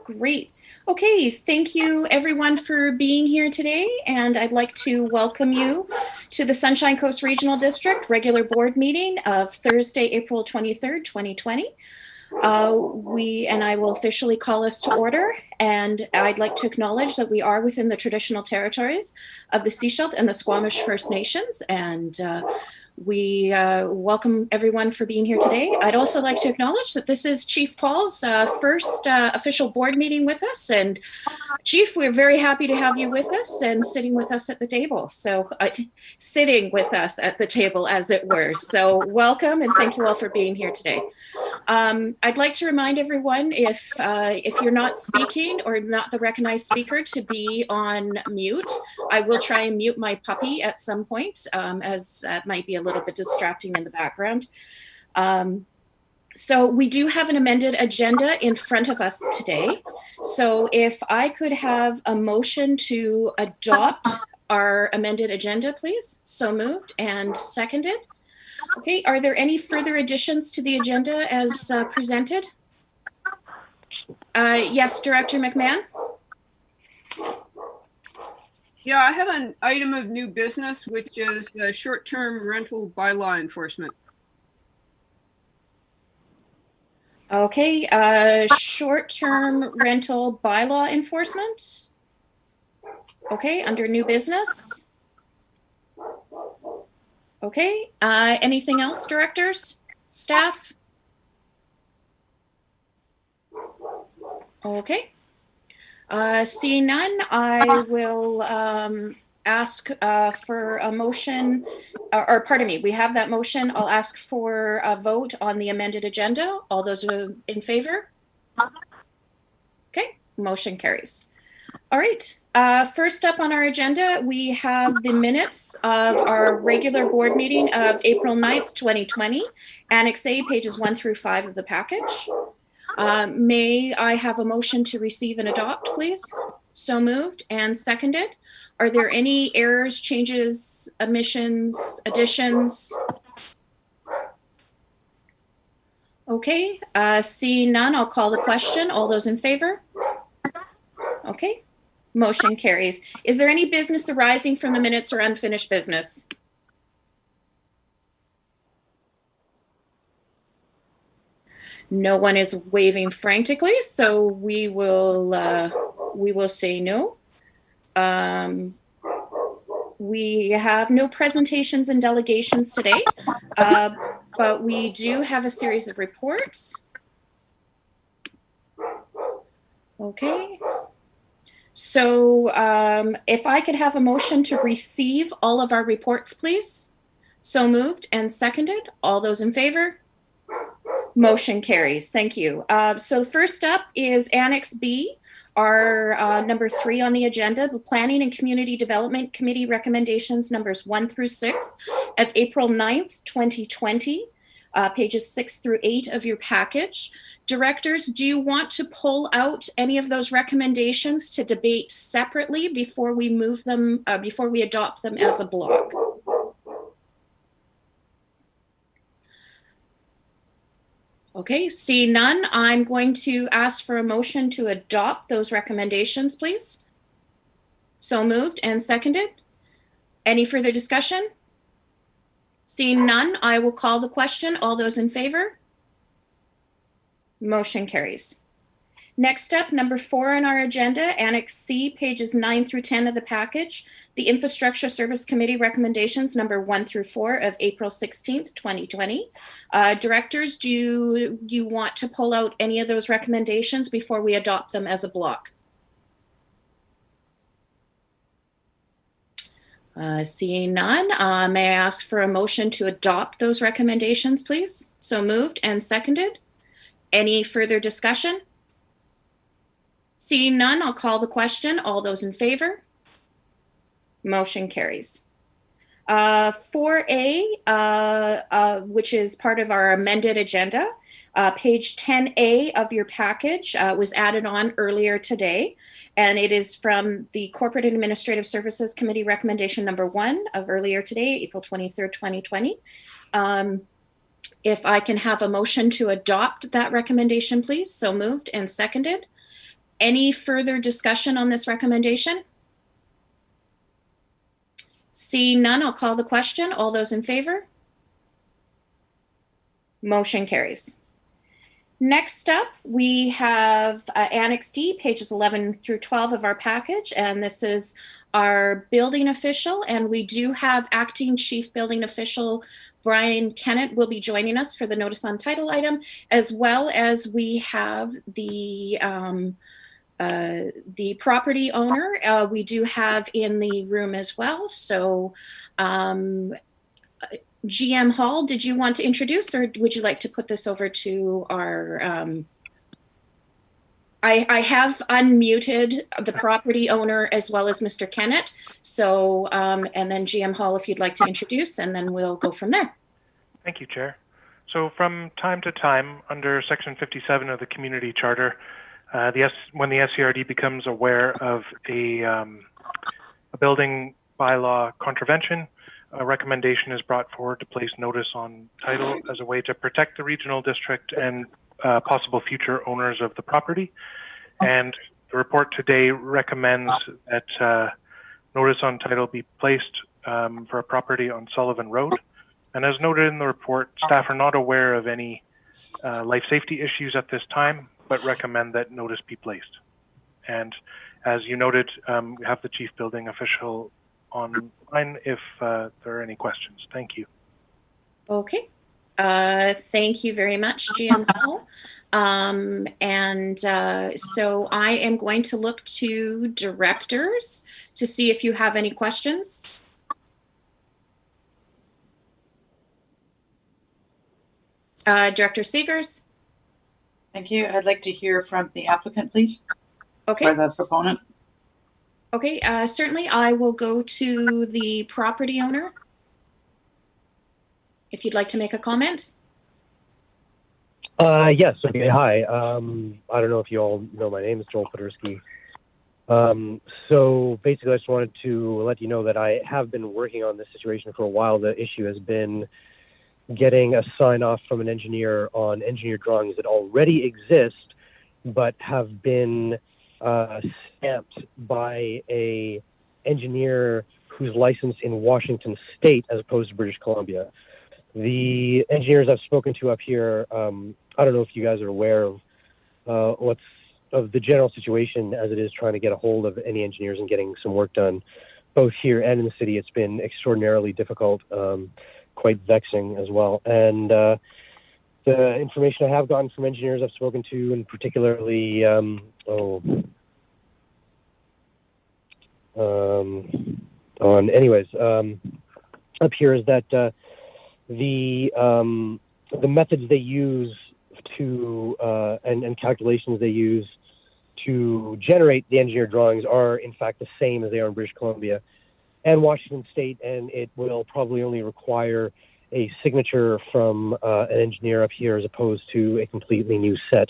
Great. Okay, thank you everyone for being here today, and I'd like to welcome you to the Sunshine Coast Regional District regular board meeting of Thursday, April 23rd, 2020. I will officially call us to order, and I'd like to acknowledge that we are within the traditional territories of the Seashelt and the Squamish First Nations, and we welcome everyone for being here today. I'd also like to acknowledge that this is Chief Paul's first official board meeting with us. And Chief, we're very happy to have you with us and sitting with us at the table. So sitting with us at the table, as it were. So welcome, and thank you all for being here today. I'd like to remind everyone, if you're not speaking or not the recognized speaker, to be on mute. I will try and mute my puppy at some point, as that might be a little bit distracting in the background. So we do have an amended agenda in front of us today. So if I could have a motion to adopt our amended agenda, please. So moved and seconded. Okay, are there any further additions to the agenda as presented? Yes, Director McMahon? Yeah, I have an item of new business, which is the short-term rental bylaw enforcement. Okay, short-term rental bylaw enforcement. Okay, under new business. Okay, anything else, directors, staff? Okay, seeing none, I will ask for a motion, or pardon me, we have that motion. I'll ask for a vote on the amended agenda. All those in favor? Okay, motion carries. All right, first up on our agenda, we have the minutes of our regular board meeting of April 9th, 2020, Annex A, pages 1 through 5 of the package. May I have a motion to receive and adopt, please? So moved and seconded. Are there any errors, changes, omissions, additions? Okay, seeing none, I'll call the question. All those in favor? Okay, motion carries. Is there any business arising from the minutes or unfinished business? No one is waving frantically, so we will say no. We have no presentations and delegations today, but we do have a series of reports. Okay. So if I could have a motion to receive all of our reports, please. So moved and seconded. All those in favor? Motion carries. Thank you. So first up is Annex B, our number 3 on the agenda, the Planning and Community Development Committee recommendations numbers 1 through 6 of April 9th, 2020, pages 6 through 8 of your package. Directors, do you want to pull out any of those recommendations to debate separately before we move them, before we adopt them as a block? Okay, see none, I'm going to ask for a motion to adopt those recommendations, please. So moved and seconded. Any further discussion? Seeing none, I will call the question. All those in favor? Motion carries. Next up, number 4 on our agenda, Annex C, pages 9 through 10 of the package, the Infrastructure Service Committee recommendations number 1 through 4 of April 16th, 2020. Directors, do you want to pull out any of those recommendations before we adopt them as a block? Seeing none, may I ask for a motion to adopt those recommendations, please? So moved and seconded. Any further discussion? Seeing none, I'll call the question. All those in favor? Motion carries. 4A, which is part of our amended agenda, page 10A of your package was added on earlier today, and it is from the Corporate and Administrative Services Committee recommendation number 1 of earlier today, April 23rd, 2020. If I can have a motion to adopt that recommendation, please. So moved and seconded. Any further discussion on this recommendation? Seeing none, I'll call the question. All those in favor? Motion carries. Next up, we have Annex D, pages 11 through 12 of our package, and this is our building official, and we do have acting chief building official Brian Kennett will be joining us for the notice on title item, as well as we have the property owner we do have in the room as well. So GM Hall, did you want to introduce, or would you like to put this over to our I have unmuted the property owner as well as Mr. Kennett. So, and then GM Hall, if you'd like to introduce, and then we'll go from there. Thank you, Chair. So from time to time, under Section 57 of the Community Charter, when the SCRD becomes aware of a building bylaw contravention, a recommendation is brought forward to place notice on title as a way to protect the regional district and possible future owners of the property. And the report today recommends that notice on title be placed for a property on Sullivan Road. And as noted in the report, staff are not aware of any life safety issues at this time, but recommend that notice be placed. And as you noted, we have the chief building official online if there are any questions. Thank you. Okay. Thank you very much, GM Hall. So I am going to look to directors to see if you have any questions. Director Seegers. Thank you. I'd like to hear from the applicant, please. Okay. Or the proponent. Okay, certainly I will go to the property owner if you'd like to make a comment. Yes. Okay. Hi. I don't know if you all know my name is Joel Podersky. So basically, I just wanted to let you know that I have been working on this situation for a while. The issue has been getting a sign off from an engineer on engineered drawings that already exist, but have been stamped by a engineer who's licensed in Washington State as opposed to British Columbia. The engineers I've spoken to up here, I don't know if you guys are aware of of the general situation as it is trying to get a hold of any engineers and getting some work done, both here and in the city. It's been extraordinarily difficult, quite vexing as well. And the information I have gotten from engineers I've spoken to, and particularly, up here is that the methods they use to and calculations they use to generate the engineered drawings are in fact the same as they are in British Columbia and Washington State, and it will probably only require a signature from an engineer up here as opposed to a completely new set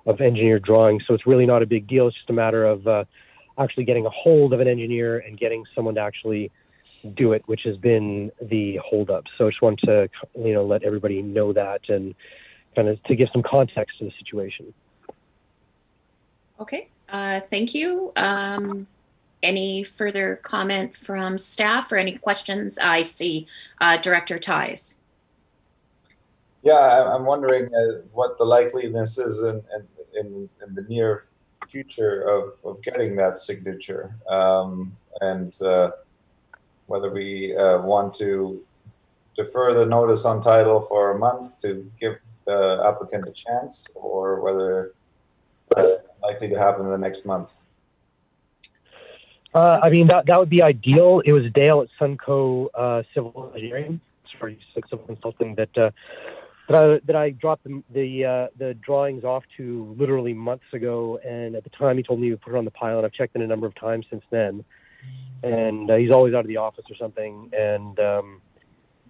of engineered drawings. So it's really not a big deal. It's just a matter of actually getting a hold of an engineer and getting someone to actually do it, which has been the holdup. So I just want to, let everybody know that and kind of to give some context to the situation. Okay, thank you. Any further comment from staff or any questions? I see Director Ties. Yeah, I'm wondering what the likeliness is in the near future of getting that signature, and whether we want to defer the notice on title for a month to give the applicant a chance, or whether that's likely to happen in the next month. I mean, that would be ideal. It was Dale at Sunco Civil Engineering, civil consulting, that I dropped the drawings off to literally months ago, and at the time he told me to put it on the pile, and I've checked in a number of times since then, and he's always out of the office or something, and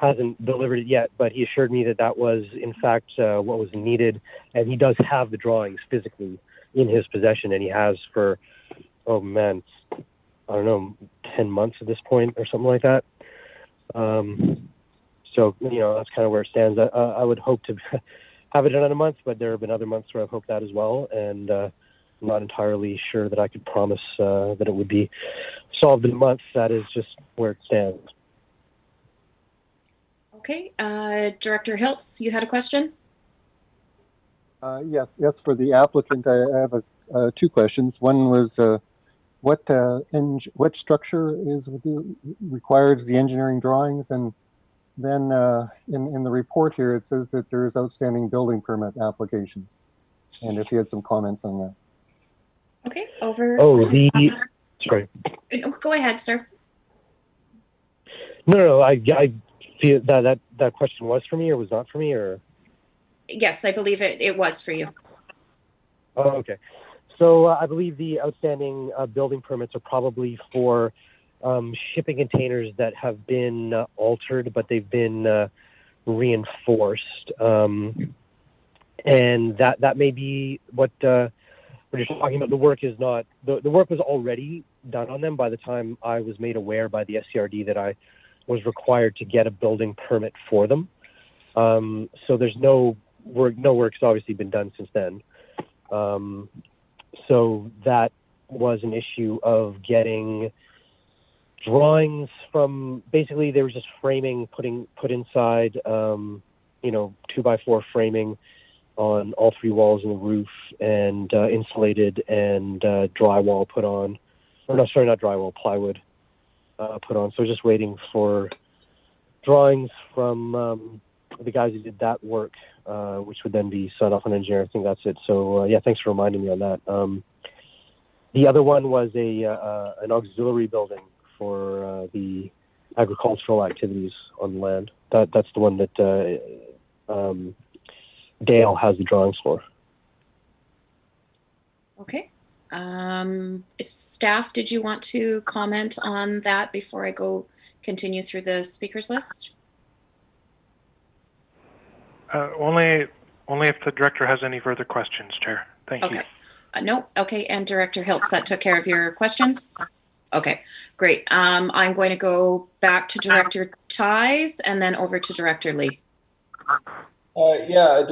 hasn't delivered it yet, but he assured me that that was in fact what was needed, and he does have the drawings physically in his possession, and he has for, oh man, I don't know, 10 months at this point or something like that. So, that's kind of where it stands. I would hope to have it done in a month, but there have been other months where I've hoped that as well. And I'm not entirely sure that I could promise that it would be solved in a month. That is just where it stands. Okay, Director Hiltz, you had a question? Yes, for the applicant, I have two questions. One was what structure requires the engineering drawings, and then in the report here it says that there is outstanding building permit applications, and if you had some comments on that. Okay, over. Oh, sorry. Go ahead, sir. No, I feel that question was for me or was not for me, or? Yes, I believe it was for you. Oh, okay. So I believe the outstanding building permits are probably for shipping containers that have been altered, but they've been reinforced. And that may be what we're just talking about. The work is not, the work was already done on them by the time I was made aware by the SCRD that I was required to get a building permit for them. So there's no work's obviously been done since then. So that was an issue of getting drawings from, basically there was just framing put inside, 2x4 framing on all three walls in the roof, and insulated, and drywall put on, or no, sorry, not drywall, plywood put on. So just waiting for drawings from the guys who did that work, which would then be signed off on engineer. I think that's it. So yeah, thanks for reminding me on that. The other one was an auxiliary building for the agricultural activities on the land. That's the one that Dale has the drawings for. Okay. Staff, did you want to comment on that before I continue through the speakers list? Only if the director has any further questions, Chair. Thank you. No. Okay. And Director Hiltz, that took care of your questions? Okay, great. I'm going to go back to Director Ties and then over to Director Lee. Yeah,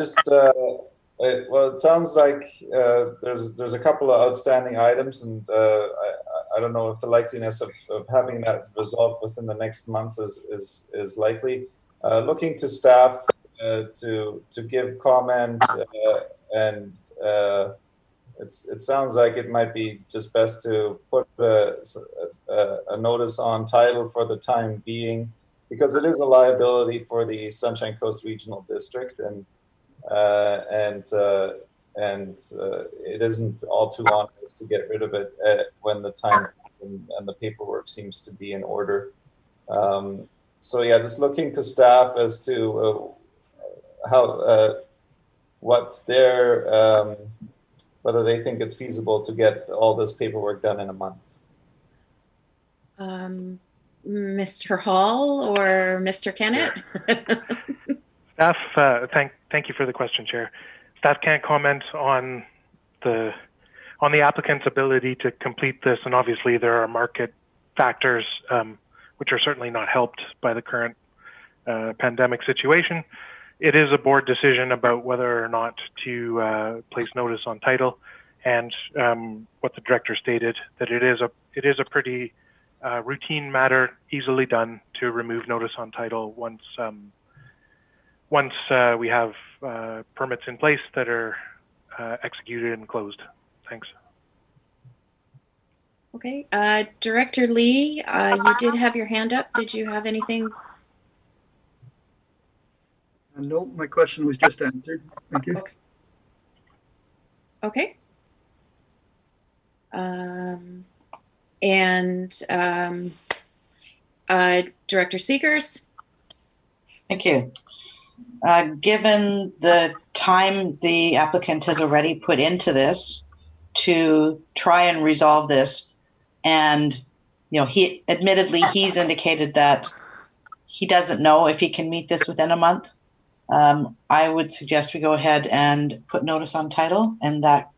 it sounds like there's a couple of outstanding items, and I don't know if the likeliness of having that resolved within the next month is likely. Looking to staff to give comment, and it sounds like it might be just best to put a notice on title for the time being, because it is a liability for the Sunshine Coast Regional District, and it isn't all too onerous to get rid of it when the time and the paperwork seems to be in order. So yeah, just looking to staff as to what's their whether they think it's feasible to get all this paperwork done in a month. Mr. Hall or Mr. Kennett? Staff, thank you for the question, Chair. Staff can't comment on the applicant's ability to complete this, and obviously there are market factors which are certainly not helped by the current pandemic situation. It is a board decision about whether or not to place notice on title, and what the director stated, that it is a pretty routine matter, easily done to remove notice on title once we have permits in place that are executed and closed. Thanks. Okay, Director Lee, you did have your hand up. Did you have anything? No, my question was just answered. Thank you. Okay. Director Seegers? Thank you. Given the time the applicant has already put into this to try and resolve this, and he's indicated that he doesn't know if he can meet this within a month, I would suggest we go ahead and put notice on title, and that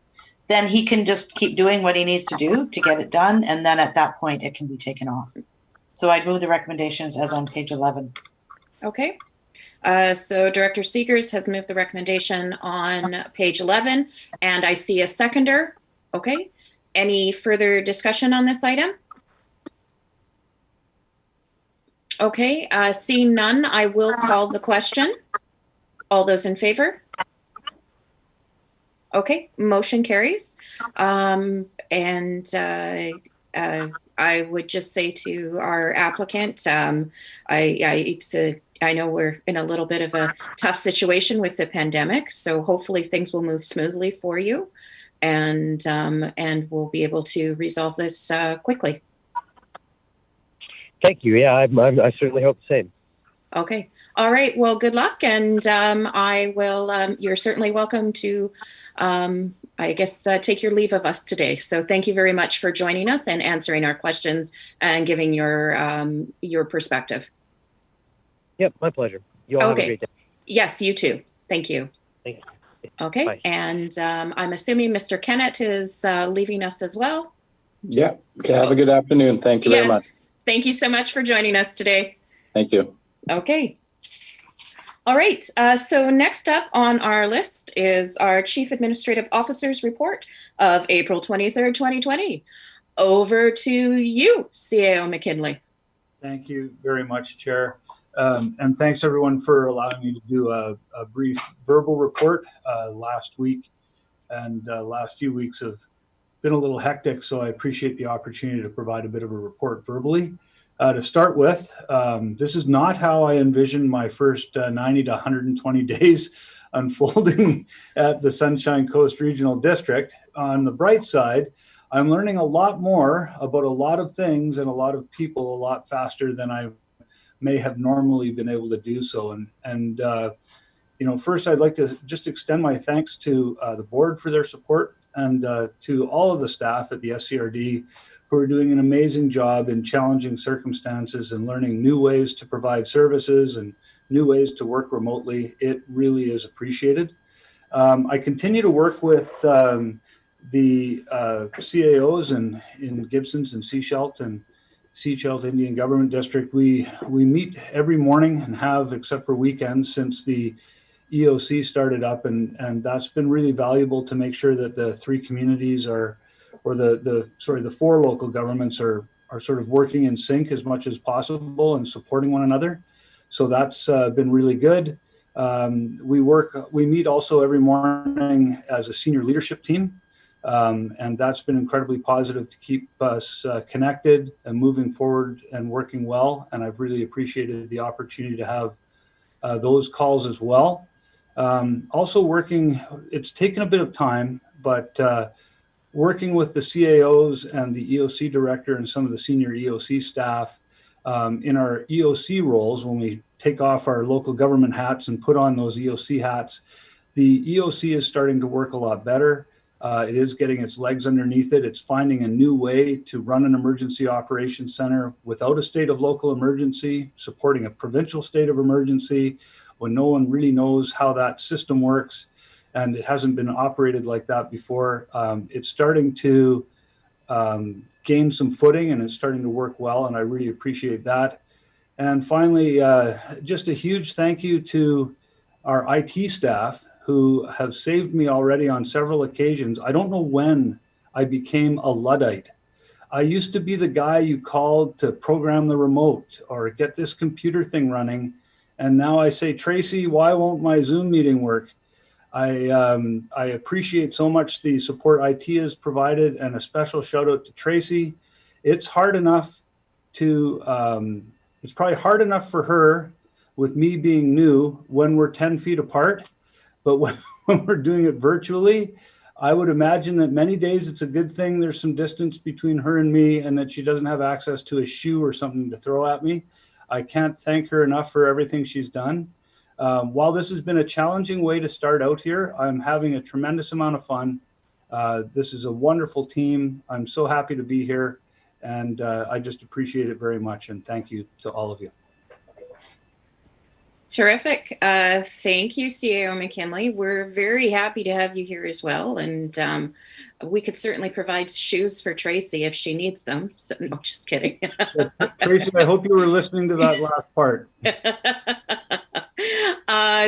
then he can just keep doing what he needs to do to get it done, and then at that point it can be taken off. So I'd move the recommendations as on page 11. Okay. So Director Seegers has moved the recommendation on page 11, and I see a seconder Okay. Any further discussion on this item? Okay, seeing none, I will call the question. All those in favor? Okay, motion carries. I would just say to our applicant, I know we're in a little bit of a tough situation with the pandemic, so hopefully things will move smoothly for you, and we'll be able to resolve this quickly. Thank you. Yeah, I certainly hope the same. Okay. All right. Well, good luck, and I will. You're certainly welcome to, I guess, take your leave of us today. So thank you very much for joining us and answering our questions and giving your perspective. Yep, my pleasure. You all have a great day. Yes, you too. Thank you. Thank you. Okay. Bye. And I'm assuming Mr. Kennett is leaving us as well. Yeah. Okay. Have a good afternoon. Thank you very much. Thank you so much for joining us today. Thank you. Okay. All right. So next up on our list is our Chief Administrative Officer's report of April 23rd, 2020. Over to you, CAO McKinley. Thank you very much, Chair. And thanks everyone for allowing me to do a brief verbal report. Last week and last few weeks have been a little hectic, so I appreciate the opportunity to provide a bit of a report verbally. To start with, this is not how I envisioned my first 90 to 120 days unfolding at the Sunshine Coast Regional District. On the bright side, I'm learning a lot more about a lot of things and a lot of people a lot faster than I may have normally been able to do so. And first I'd like to just extend my thanks to the board for their support, and to all of the staff at the SCRD who are doing an amazing job in challenging circumstances and learning new ways to provide services and new ways to work remotely. It really is appreciated. I continue to work with the CAOs in Gibsons and Sechelt Indian Government District. We meet every morning and have, except for weekends, since the EOC started up, and that's been really valuable to make sure that the three communities the four local governments are sort of working in sync as much as possible and supporting one another. So that's been really good. We meet also every morning as a senior leadership team, and that's been incredibly positive to keep us connected and moving forward and working well. And I've really appreciated the opportunity to have those calls as well. Also working, it's taken a bit of time, but working with the CAOs and the EOC director and some of the senior EOC staff in our EOC roles, when we take off our local government hats and put on those EOC hats, the EOC is starting to work a lot better. It is getting its legs underneath it. It's finding a new way to run an emergency operations center without a state of local emergency, supporting a provincial state of emergency when no one really knows how that system works, and it hasn't been operated like that before. It's starting to gain some footing, and it's starting to work well, and I really appreciate that. And finally, just a huge thank you to our IT staff who have saved me already on several occasions. I don't know when I became a Luddite. I used to be the guy you called to program the remote or get this computer thing running. And now I say, Tracy, why won't my Zoom meeting work? I appreciate so much the support IT has provided, and a special shout out to Tracy. It's hard enough to, it's probably hard enough for her with me being new when we're 10 feet apart, but when we're doing it virtually, I would imagine that many days it's a good thing there's some distance between her and me, and that she doesn't have access to a shoe or something to throw at me. I can't thank her enough for everything she's done. While this has been a challenging way to start out here, I'm having a tremendous amount of fun. This is a wonderful team. I'm so happy to be here, and I just appreciate it very much. And thank you to all of you. Terrific. Thank you, CAO McKinley. We're very happy to have you here as well. And we could certainly provide shoes for Tracy if she needs them. So, no, just kidding. Tracy, I hope you were listening to that last part.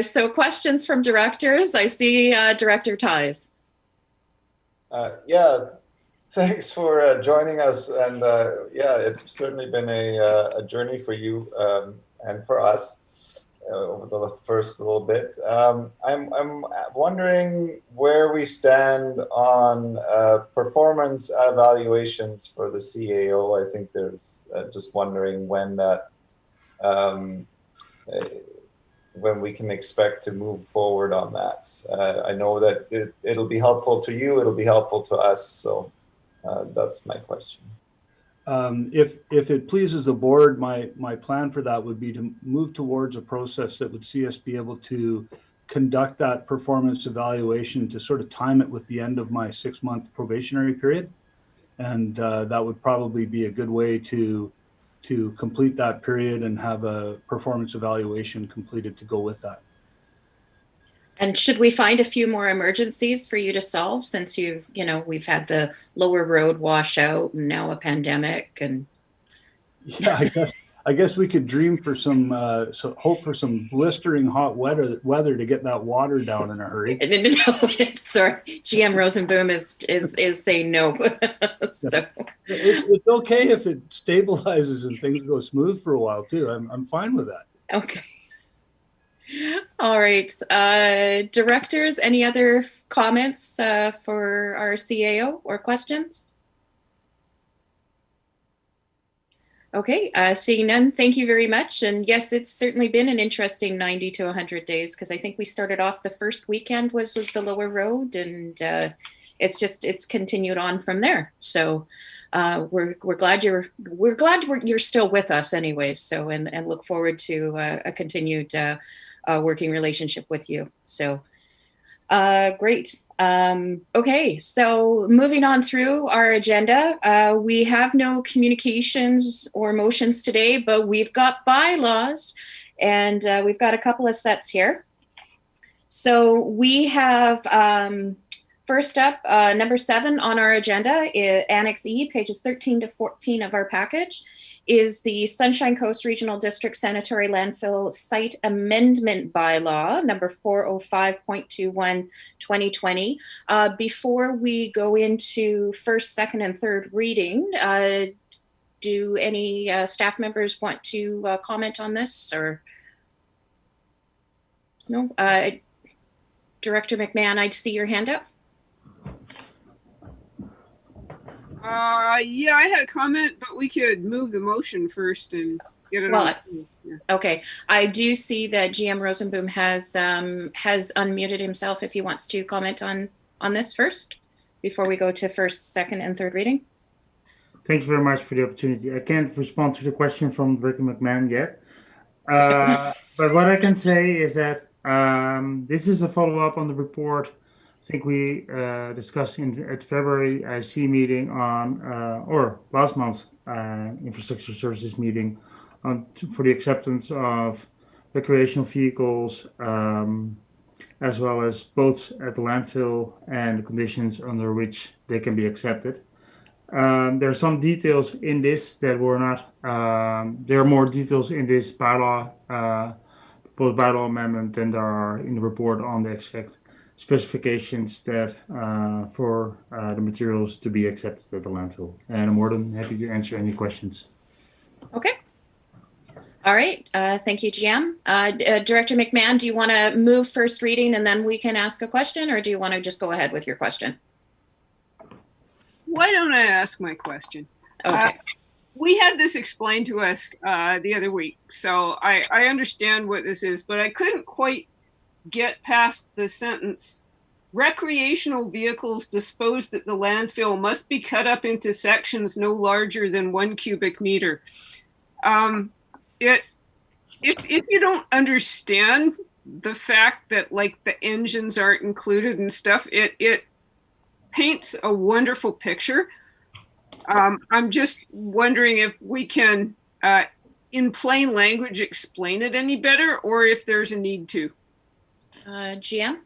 So questions from directors. I see Director Ties. Yeah, thanks for joining us. And yeah, it's certainly been a journey for you and for us over the first little bit. I'm wondering where we stand on performance evaluations for the CAO. I think there's just wondering when that um, when we can expect to move forward on that. I know that it'll be helpful to you, it'll be helpful to us, so that's my question. If it pleases the board, my plan for that would be to move towards a process that would see us be able to conduct that performance evaluation to sort of time it with the end of my 6-month probationary period. And that would probably be a good way to complete that period and have a performance evaluation completed to go with that. And should we find a few more emergencies for you to solve, since we've had the lower road washout and now a pandemic? And yeah, I guess we could dream for hope for some blistering hot weather to get that water down in a hurry. No, sorry, GM Rosenboom is saying no. So it's okay if it stabilizes and things go smooth for a while too. I'm fine with that. Okay. All right. Directors, any other comments for our CAO or questions? Okay, seeing none, thank you very much. And yes, it's certainly been an interesting 90 to 100 days, because I think we started off the first weekend was with the lower road, and it's continued on from there. So we're glad you're still with us anyway. So and look forward to a continued working relationship with you. So great. Okay, so moving on through our agenda, we have no communications or motions today, but we've got bylaws, and we've got a couple of sets here. So we have first up, number 7 on our agenda, Annex E, pages 13 to 14 of our package, is the Sunshine Coast Regional District Sanitary Landfill Site Amendment Bylaw, number 405.21, 2020. Before we go into first, second, and third reading, do any staff members want to comment on this, or no? Director McMahon, I see your hand up. Yeah, I had a comment, but we could move the motion first and get it on. Yeah. Okay, I do see that GM Rosenboom has unmuted himself if he wants to comment on this first, before we go to first, second, and third reading. Thank you very much for the opportunity. I can't respond to the question from Director McMahon yet, but what I can say is that this is a follow-up on the report. I think we discussed at February IC meeting on, or last month's infrastructure services meeting for the acceptance of recreational vehicles, as well as boats at the landfill and the conditions under which they can be accepted. There are some details in this that were not, there are more details in this bylaw, proposed bylaw amendment than there are in the report on the exact specifications that for the materials to be accepted at the landfill. And I'm more than happy to answer any questions. Okay. All right. Thank you, GM. Director McMahon, do you want to move first reading and then we can ask a question, or do you want to just go ahead with your question? Why don't I ask my question? Okay. We had this explained to us the other week, so I understand what this is, but I couldn't quite get past the sentence. Recreational vehicles disposed at the landfill must be cut up into sections no larger than 1 cubic meter. If you don't understand the fact that like the engines aren't included and stuff, it paints a wonderful picture. I'm just wondering if we can, in plain language, explain it any better, or if there's a need to. GM?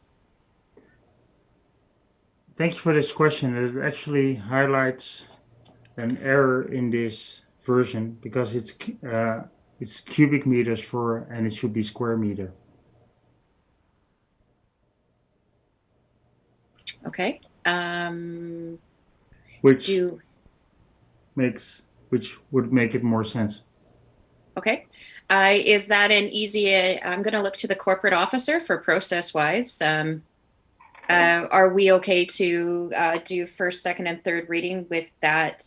Thank you for this question. It actually highlights an error in this version because it's cubic meters and it should be square meter. Okay. Which Do, would make it more sense. okay. Is that an easy, I'm going to look to the corporate officer for process-wise. Are we okay to do first, second, and third reading with that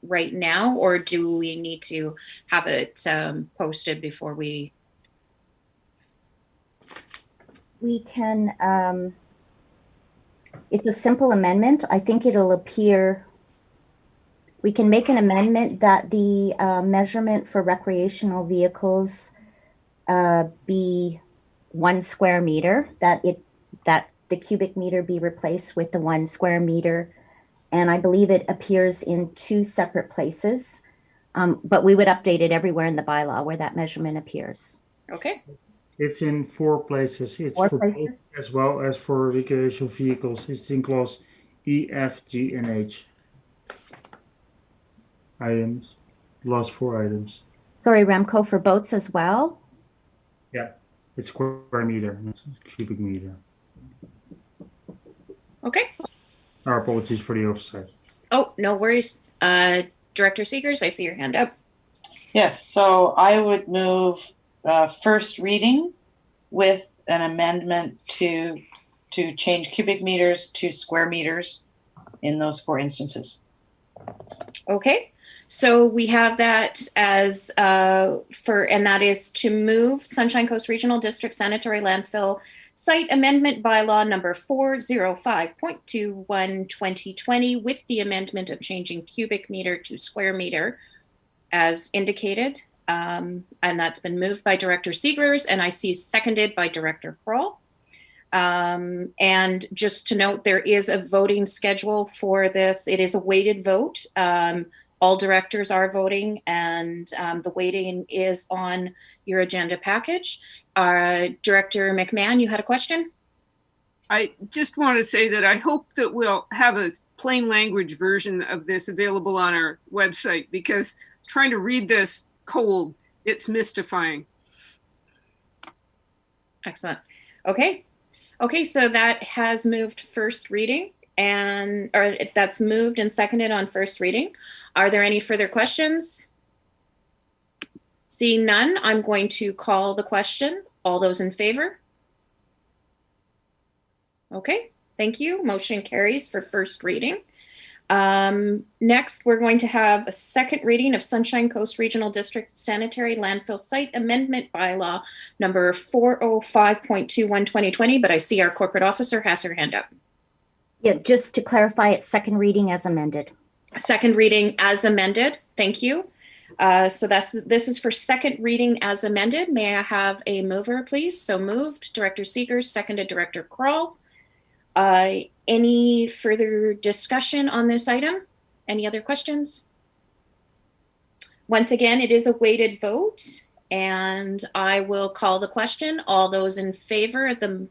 right now, or do we need to have it posted before we? We can, it's a simple amendment. I think it'll appear, we can make an amendment that the measurement for recreational vehicles be 1 square meter, that the cubic meter be replaced with the 1 square meter. And I believe it appears in 2 separate places, but we would update it everywhere in the bylaw where that measurement appears. Okay. It's in 4 places. It's 4 for places? both as well as for recreational vehicles. It's in clause E, F, G, and H. Items, last 4 items. Sorry, Remco, for boats as well? Yeah, it's square meter, not cubic meter. Okay. Our apologies for the oversight. Oh, no worries. Director Seegers, I see your hand up. Yes, so I would move first reading with an amendment to change cubic meters to square meters in those 4 instances. Okay. So we have that as and that is to move Sunshine Coast Regional District Sanitary Landfill Site Amendment Bylaw number 405.21 2020 with the amendment of changing cubic meter to square meter as indicated. And that's been moved by Director Seegers, and I see seconded by Director Kroll. And just to note, there is a voting schedule for this. It is a weighted vote. All directors are voting, and the weighting is on your agenda package. Director McMahon, you had a question? I just want to say that I hope that we'll have a plain language version of this available on our website, because trying to read this cold, it's mystifying. Excellent. Okay. Okay, so that has moved first reading, or that's moved and seconded on first reading. Are there any further questions? Seeing none, I'm going to call the question. All those in favor? Okay, thank you. Motion carries for first reading. Next, we're going to have a second reading of Sunshine Coast Regional District Sanitary Landfill Site Amendment Bylaw number 405.21 2020, but I see our corporate officer has her hand up. Yeah, just to clarify, it's second reading as amended. Second reading as amended. Thank you. So this is for second reading as amended. May I have a mover, please? So moved, Director Seegers, seconded Director Kroll. Any further discussion on this item? Any other questions? Once again, it is a weighted vote, and I will call the question. All those in favor of the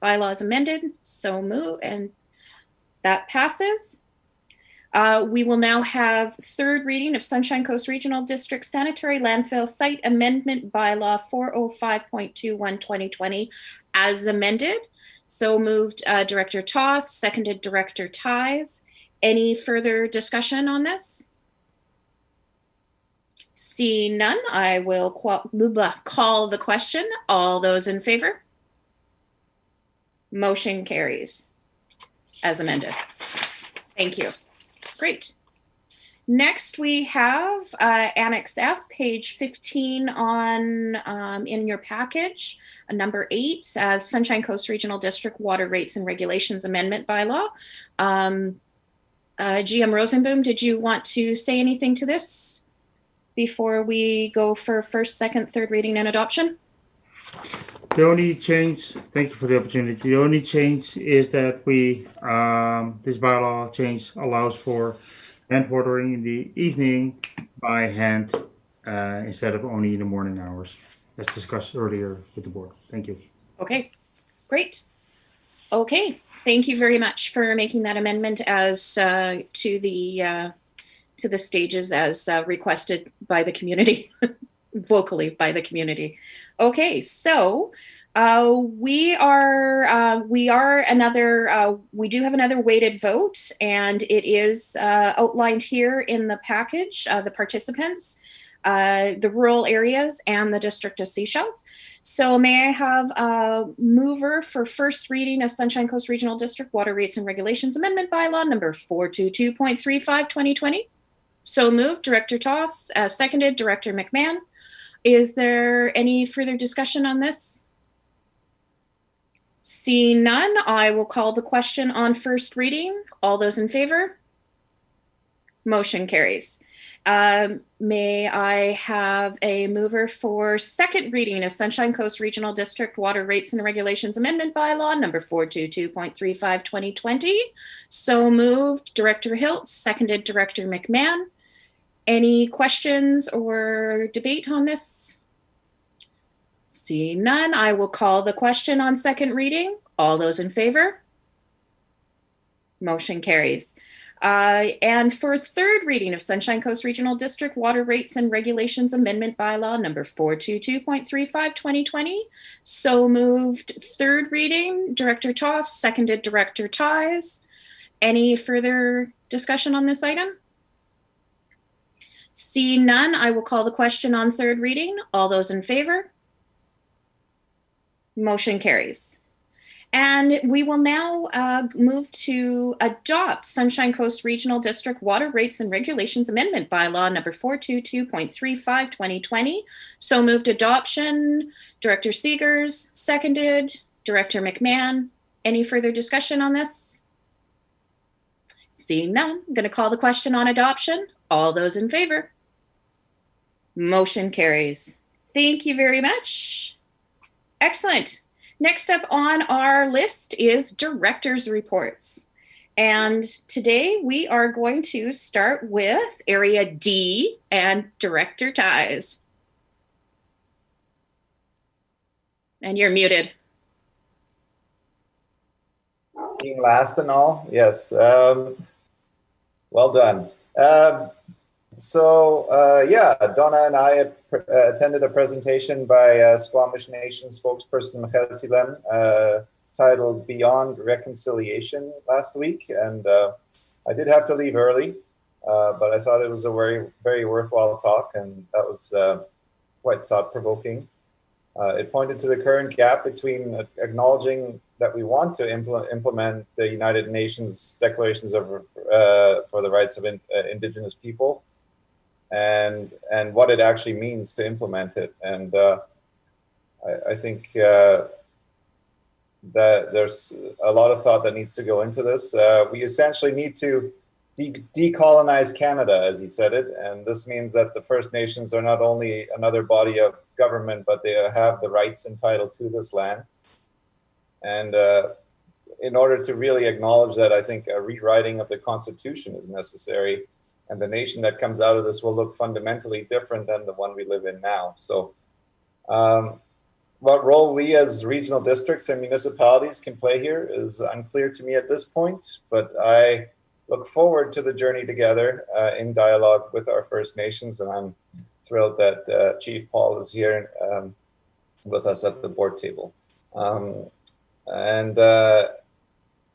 bylaws amended, so move, and that passes. We will now have third reading of Sunshine Coast Regional District Sanitary Landfill Site Amendment Bylaw 405.21 2020 as amended. So moved Director Toth, seconded Director Ties. Any further discussion on this? See none, I will call the question. All those in favor? Motion carries as amended. Thank you. Great. Next, we have Annex F, page 15 on in your package, number 8, Sunshine Coast Regional District Water Rates and Regulations Amendment Bylaw. GM Rosenboom, did you want to say anything to this before we go for first, second, third reading and adoption? The only change, thank you for the opportunity. The only change is that we, this bylaw change allows for hand watering in the evening by hand instead of only in the morning hours, as discussed earlier with the board. Thank you. Okay, great. Okay, thank you very much for making that amendment as to the stages as requested by the community, vocally by the community. Okay, so We do have another weighted vote, and it is outlined here in the package, the participants, the rural areas, and the District of Seashelt. So may I have a mover for first reading of Sunshine Coast Regional District Water Rates and Regulations Amendment Bylaw number 422.35 2020? So moved, Director Toth, seconded, Director McMahon. Is there any further discussion on this? Seeing none, I will call the question on first reading. All those in favor? Motion carries. May I have a mover for second reading of Sunshine Coast Regional District Water Rates and Regulations Amendment Bylaw number 422.35 2020? So moved, Director Hilt, seconded, Director McMahon. Any questions or debate on this? Seeing none, I will call the question on second reading. All those in favor? Motion carries. And for third reading of Sunshine Coast Regional District Water Rates and Regulations Amendment Bylaw number 422.35 2020. So moved, third reading, Director Toth, seconded, Director Ties. Any further discussion on this item? Seeing none, I will call the question on third reading. All those in favor? Motion carries. And we will now move to adopt Sunshine Coast Regional District Water Rates and Regulations Amendment Bylaw number 422.35 2020. So moved adoption, Director Seegers, seconded, Director McMahon. Any further discussion on this? Seeing none, I'm going to call the question on adoption. All those in favor? Motion carries. Thank you very much. Excellent. Next up on our list is director's reports. And today we are going to start with Area D and Director Ties. And you're muted. Being last and all, yes. Well done. Yeah, Donna and I attended a presentation by Squamish Nation spokesperson Michael Silem titled Beyond Reconciliation last week. And I did have to leave early, but I thought it was a very, very worthwhile talk, and that was quite thought-provoking. It pointed to the current gap between acknowledging that we want to implement the United Nations Declarations for the Rights of Indigenous People, and what it actually means to implement it. And I think that there's a lot of thought that needs to go into this. We essentially need to decolonize Canada, as he said it, and this means that the First Nations are not only another body of government, but they have the rights entitled to this land. And in order to really acknowledge that, I think a rewriting of the Constitution is necessary, and the nation that comes out of this will look fundamentally different than the one we live in now. So what role we as regional districts and municipalities can play here is unclear to me at this point, but I look forward to the journey together in dialogue with our First Nations, and I'm thrilled that Chief Paul is here with us at the board table.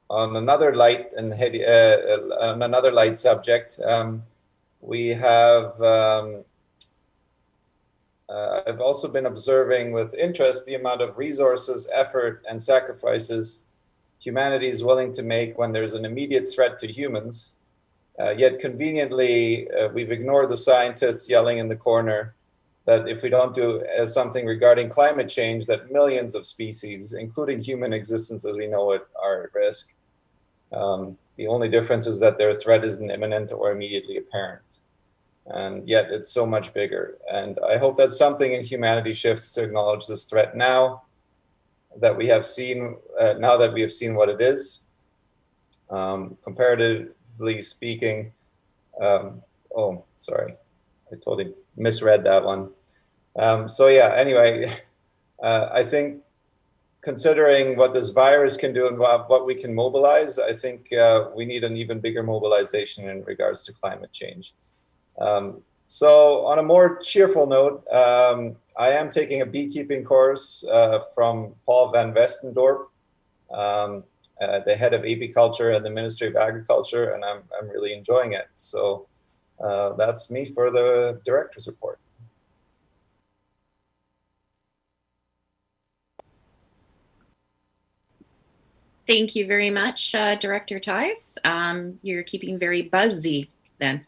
On another light and on another light subject, we have. I've also been observing with interest the amount of resources, effort, and sacrifices humanity is willing to make when there's an immediate threat to humans. Yet conveniently, we've ignored the scientists yelling in the corner that if we don't do something regarding climate change, that millions of species, including human existence as we know it, are at risk. The only difference is that their threat isn't imminent or immediately apparent. And yet it's so much bigger. And I hope that something in humanity shifts to acknowledge this threat now that we have seen, what it is. Comparatively speaking, oh, sorry, I totally misread that one. Anyway, I think considering what this virus can do and what we can mobilize, I think we need an even bigger mobilization in regards to climate change. So on a more cheerful note, I am taking a beekeeping course from Paul van Westendorp, the head of apiculture at the Ministry of Agriculture, and I'm really enjoying it. So that's me for the director's report. Thank you very much, Director Tice. You're keeping very buzzy then.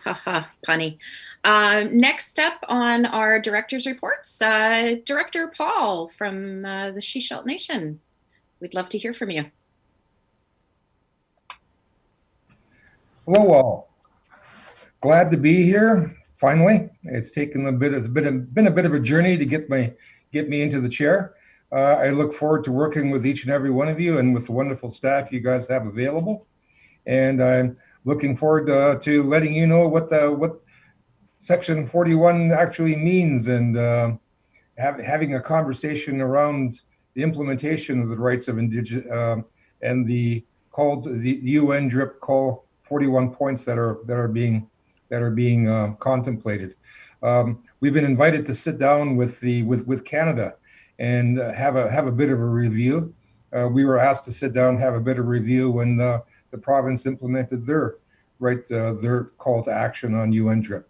Haha, punny. Next up on our director's reports, Director Paul from the Shishalt Nation. We'd love to hear from you. Hello all. Glad to be here. Finally, it's taken a bit. It's been a bit of a journey to get me into the chair. I look forward to working with each and every one of you and with the wonderful staff you guys have available. And I'm looking forward to letting you know what Section 41 actually means, and having a conversation around the implementation of the rights of Indigenous and the UN DRIP call 41 points that are being contemplated. We've been invited to sit down with Canada and have a bit of a review. We were asked to sit down and have a bit of review when the province implemented their call to action on UN DRIP.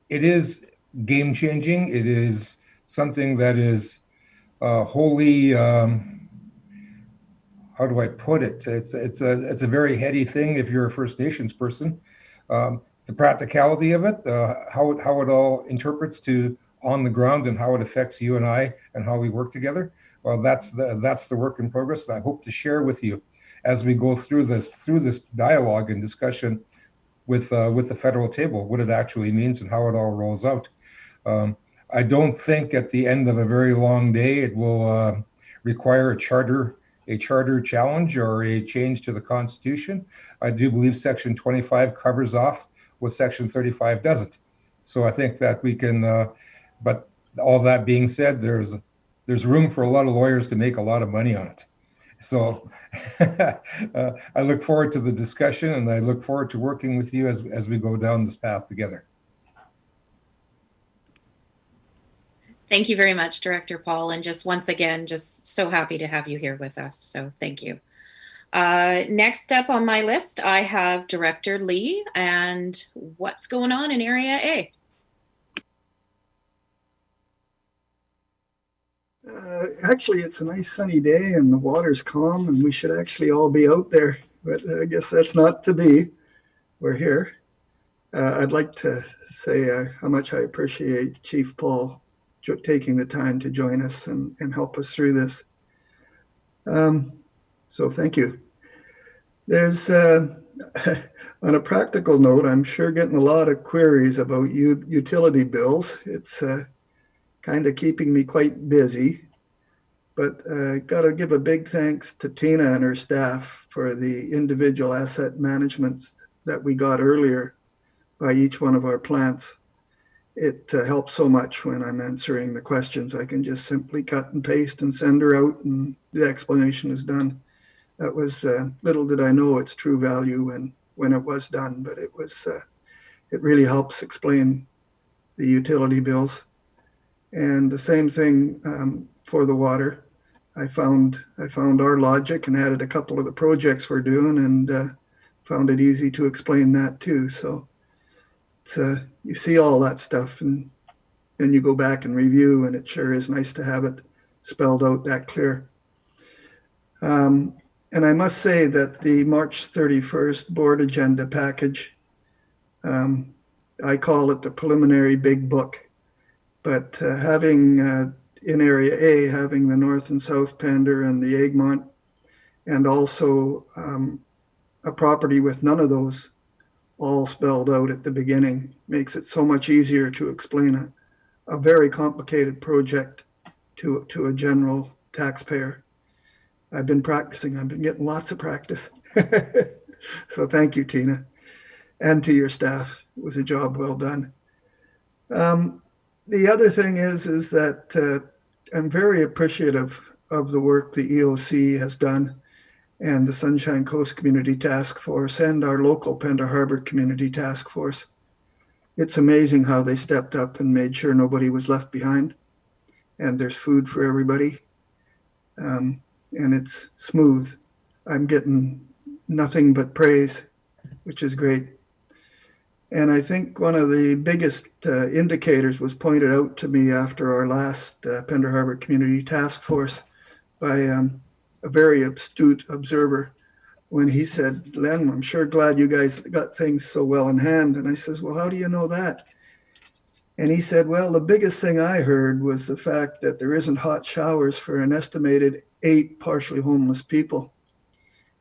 It is game changing. It is something that is wholly, how do I put it? It's a very heady thing if you're a First Nations person. The practicality of it, how it all interprets to on the ground and how it affects you and I and how we work together. Well, that's the work in progress. I hope to share with you as we go through this dialogue and discussion with the federal table, what it actually means and how it all rolls out. I don't think at the end of a very long day it will require a charter challenge or a change to the Constitution. I do believe Section 25 covers off what Section 35 doesn't. So I think that we can, but all that being said, there's room for a lot of lawyers to make a lot of money on it. So I look forward to the discussion, and I look forward to working with you as we go down this path together. Thank you very much, Director Paul. And just once again, just so happy to have you here with us. So thank you. Next up on my list, I have Director Lee and what's going on in Area A. Actually, it's a nice sunny day and the water's calm and we should actually all be out there, but I guess that's not to be. We're here. I'd like to say how much I appreciate Chief Paul taking the time to join us and help us through this. So thank you. There's, on a practical note, I'm sure getting a lot of queries about utility bills. It's kind of keeping me quite busy, but got to give a big thanks to Tina and her staff for the individual asset management that we got earlier by each one of our plants. It helps so much when I'm answering the questions. I can just simply cut and paste and send her out and the explanation is done. That was, little did I know its true value when it was done, but it was, it really helps explain the utility bills. And the same thing for the water. I found our logic and added a couple of the projects we're doing and found it easy to explain that too. So it's, you see all that stuff and you go back and review, and it sure is nice to have it spelled out that clear. And I must say that the March 31st board agenda package, I call it the preliminary big book. But having in Area A, having the North and South Pender and the Egmont, and also a property with none of those all spelled out at the beginning, makes it so much easier to explain a very complicated project to a general taxpayer. I've been practicing. I've been getting lots of practice. So thank you, Tina, and to your staff. It was a job well done. The other thing is that I'm very appreciative of the work the EOC has done and the Sunshine Coast Community Task Force and our local Pender Harbor Community Task Force. it's amazing how they stepped up and made sure nobody was left behind, and there's food for everybody, and it's smooth. I'm getting nothing but praise, which is great. And I think one of the biggest indicators was pointed out to me after our last Pender Harbor Community Task Force by a very astute observer, when he said, "Len, I'm sure glad you guys got things so well in hand." And I says, "Well, how do you know that?" And he said, "Well, the biggest thing I heard was the fact that there isn't hot showers for an estimated 8 partially homeless people."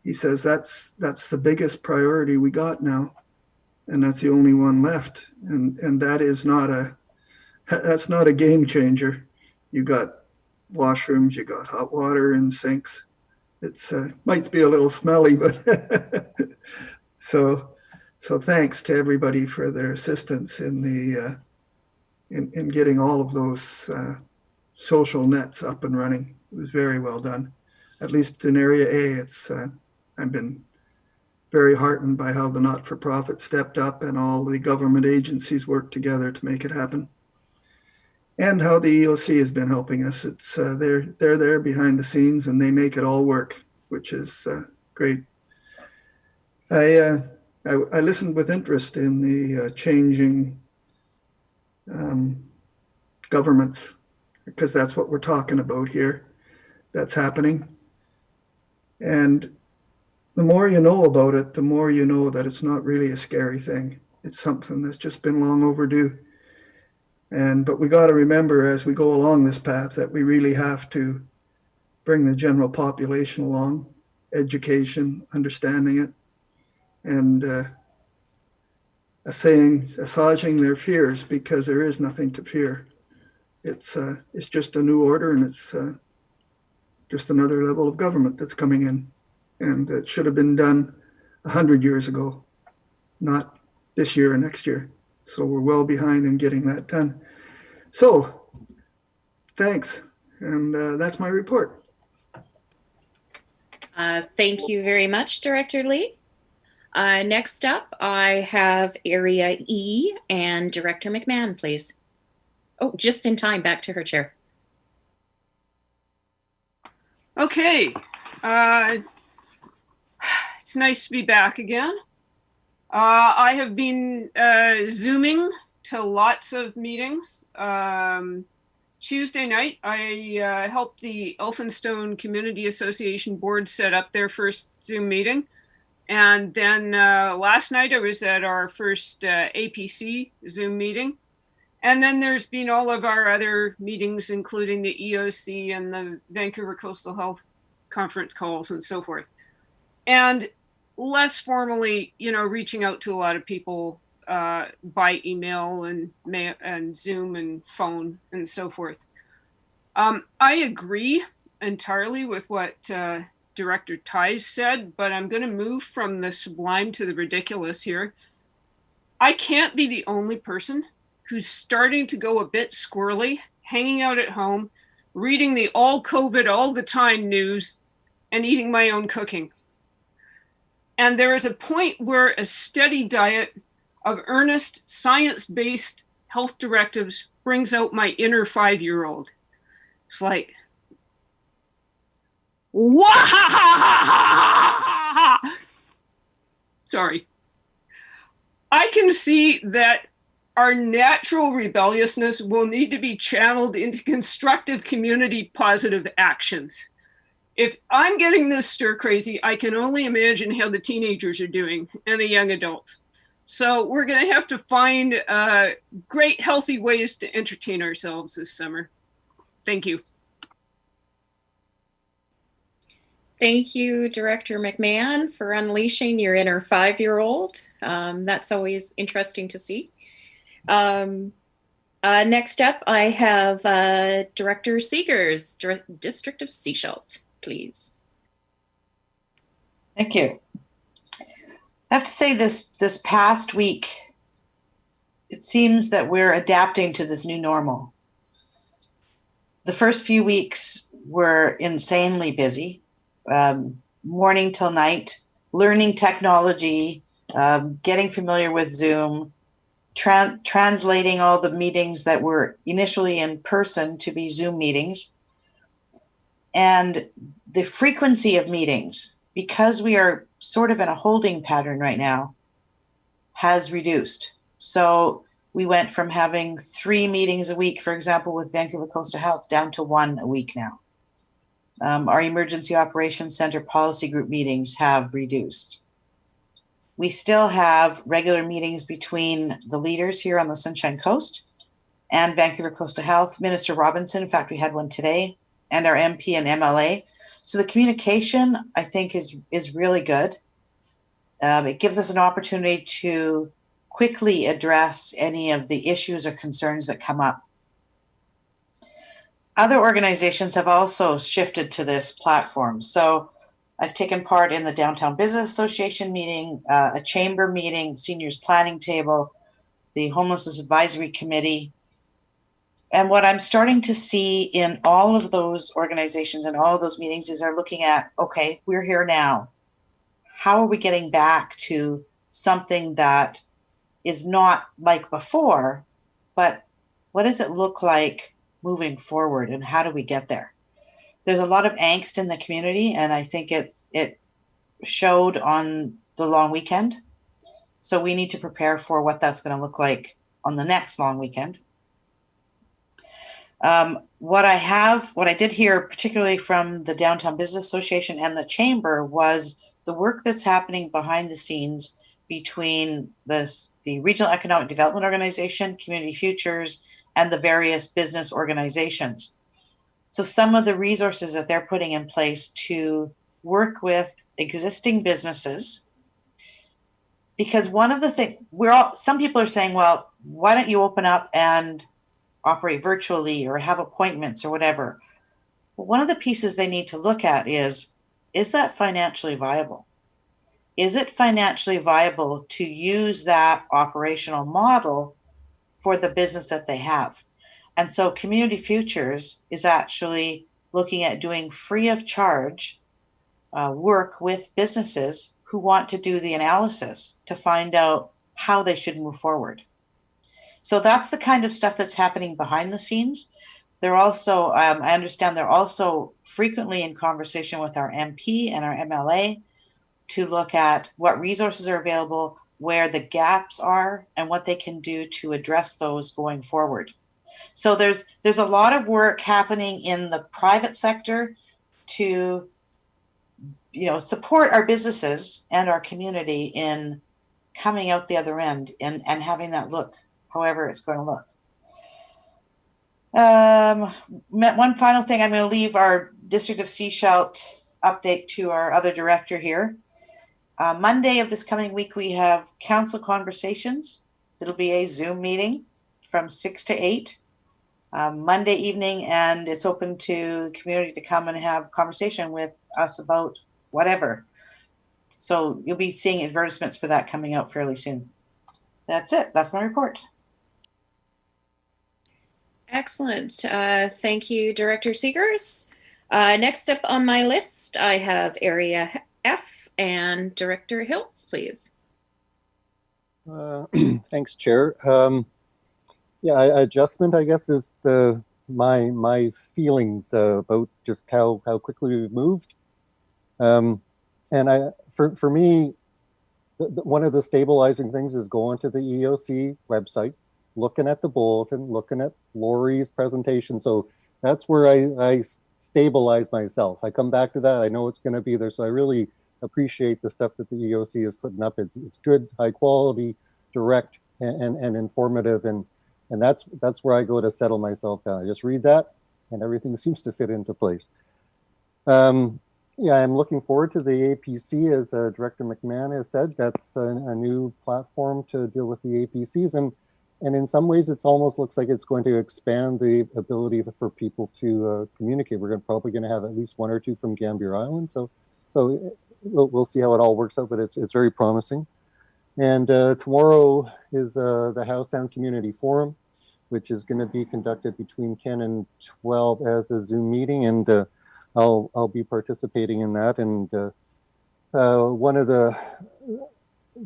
He says, that's the biggest priority we got now. And that's the only one left. And that's not a game changer. You got washrooms, you got hot water and sinks. It's might be a little smelly, but so thanks to everybody for their assistance in the in getting all of those social nets up and running. It was very well done. At least in Area A, it's I've been very heartened by how the not-for-profit stepped up and all the government agencies worked together to make it happen, and how the EOC has been helping us. It's they're there behind the scenes and they make it all work, which is great. I listened with interest in the changing governments, because that's what we're talking about here. That's happening, and the more you know about it, the more you know that it's not really a scary thing. It's something that's just been long overdue. But we got to remember as we go along this path that we really have to bring the general population along, education, understanding it, and assuaging their fears, because there is nothing to fear. It's just a new order, and it's just another level of government that's coming in. And it should have been done 100 years ago, not this year or next year. So we're well behind in getting that done. So thanks. And that's my report. Thank you very much, Director Lee. Next up, I have Area E and Director McMahon, please. Oh, just in time, back to her chair. Okay. It's nice to be back again. I have been Zooming to lots of meetings. Tuesday night, I helped the Elphinstone Community Association board set up their first Zoom meeting. And then last night, I was at our first APC Zoom meeting. And then there's been all of our other meetings, including the EOC and the Vancouver Coastal Health Conference calls and so forth. And less formally, reaching out to a lot of people by email and Zoom and phone and so forth. I agree entirely with what Director Tighe said, but I'm going to move from the sublime to the ridiculous here. I can't be the only person who's starting to go a bit squirrely, hanging out at home, reading the all COVID all the time news, and eating my own cooking. And there is a point where a steady diet of earnest, science-based health directives brings out my inner 5-year-old. It's like, wah! Sorry. I can see that our natural rebelliousness will need to be channeled into constructive community positive actions. If I'm getting this stir crazy, I can only imagine how the teenagers are doing and the young adults. So we're going to have to find great, healthy ways to entertain ourselves this summer. Thank you. Thank you, Director McMahon, for unleashing your inner 5-year-old. That's always interesting to see. Next up, I have Director Seegers, District of Sechelt, please. Thank you. I have to say this past week, it seems that we're adapting to this new normal. The first few weeks were insanely busy, morning till night, learning technology, getting familiar with Zoom, translating all the meetings that were initially in person to be Zoom meetings. And the frequency of meetings, because we are sort of in a holding pattern right now, has reduced. So we went from having 3 meetings a week, for example, with Vancouver Coastal Health, down to 1 a week now. Our Emergency Operations Center policy group meetings have reduced. We still have regular meetings between the leaders here on the Sunshine Coast and Vancouver Coastal Health. Minister Robinson, in fact, we had one today, and our MP and MLA. So the communication, I think, is really good. It gives us an opportunity to quickly address any of the issues or concerns that come up. Other organizations have also shifted to this platform. So I've taken part in the Downtown Business Association meeting, a chamber meeting, seniors planning table, the Homelessness Advisory Committee. And what I'm starting to see in all of those organizations and all of those meetings is they're looking at, okay, we're here now. How are we getting back to something that is not like before, but what does it look like moving forward, and how do we get there? There's a lot of angst in the community, and I think it showed on the long weekend. So we need to prepare for what that's going to look like on the next long weekend. What I did hear, particularly from the Downtown Business Association and the Chamber, was the work that's happening behind the scenes between the Regional Economic Development Organization, Community Futures, and the various business organizations. So some of the resources that they're putting in place to work with existing businesses, because one of the things some people are saying, well, why don't you open up and operate virtually or have appointments or whatever? Well, one of the pieces they need to look at is that financially viable? Is it financially viable to use that operational model for the business that they have? And so Community Futures is actually looking at doing free of charge work with businesses who want to do the analysis to find out how they should move forward. So that's the kind of stuff that's happening behind the scenes. They're also, I understand they're also frequently in conversation with our MP and our MLA to look at what resources are available, where the gaps are, and what they can do to address those going forward. So there's a lot of work happening in the private sector to, support our businesses and our community in coming out the other end and having that look however it's going to look. One final thing, I'm going to leave our District of Sechelt update to our other director here. Monday of this coming week, we have council conversations. It'll be a Zoom meeting from 6 to 8 Monday evening, and it's open to the community to come and have conversation with us about whatever. So you'll be seeing advertisements for that coming out fairly soon. That's it. That's my report. Excellent. Thank you, Director Seegers. Next up on my list, I have Area F and Director Hiltz, please. Thanks, Chair. Adjustment, I guess, is my feelings about just how quickly we've moved. And for me, one of the stabilizing things is going to the EOC website, looking at the bulletin, looking at Lori's presentation. So that's where I stabilize myself. I come back to that. I know it's going to be there. So I really appreciate the stuff that the EOC is putting up. It's good, high quality, direct, and informative. And that's where I go to settle myself down. I just read that and everything seems to fit into place. I'm looking forward to the APC, as Director McMahon has said. That's a new platform to deal with the APCs. And in some ways, it almost looks like it's going to expand the ability for people to communicate. We're probably going to have at least one or two from Gambier Island. So we'll see how it all works out, but it's very promising. And tomorrow is the Howe Sound Community Forum, which is going to be conducted between 10 and 12 as a Zoom meeting. And I'll be participating in that. And one of the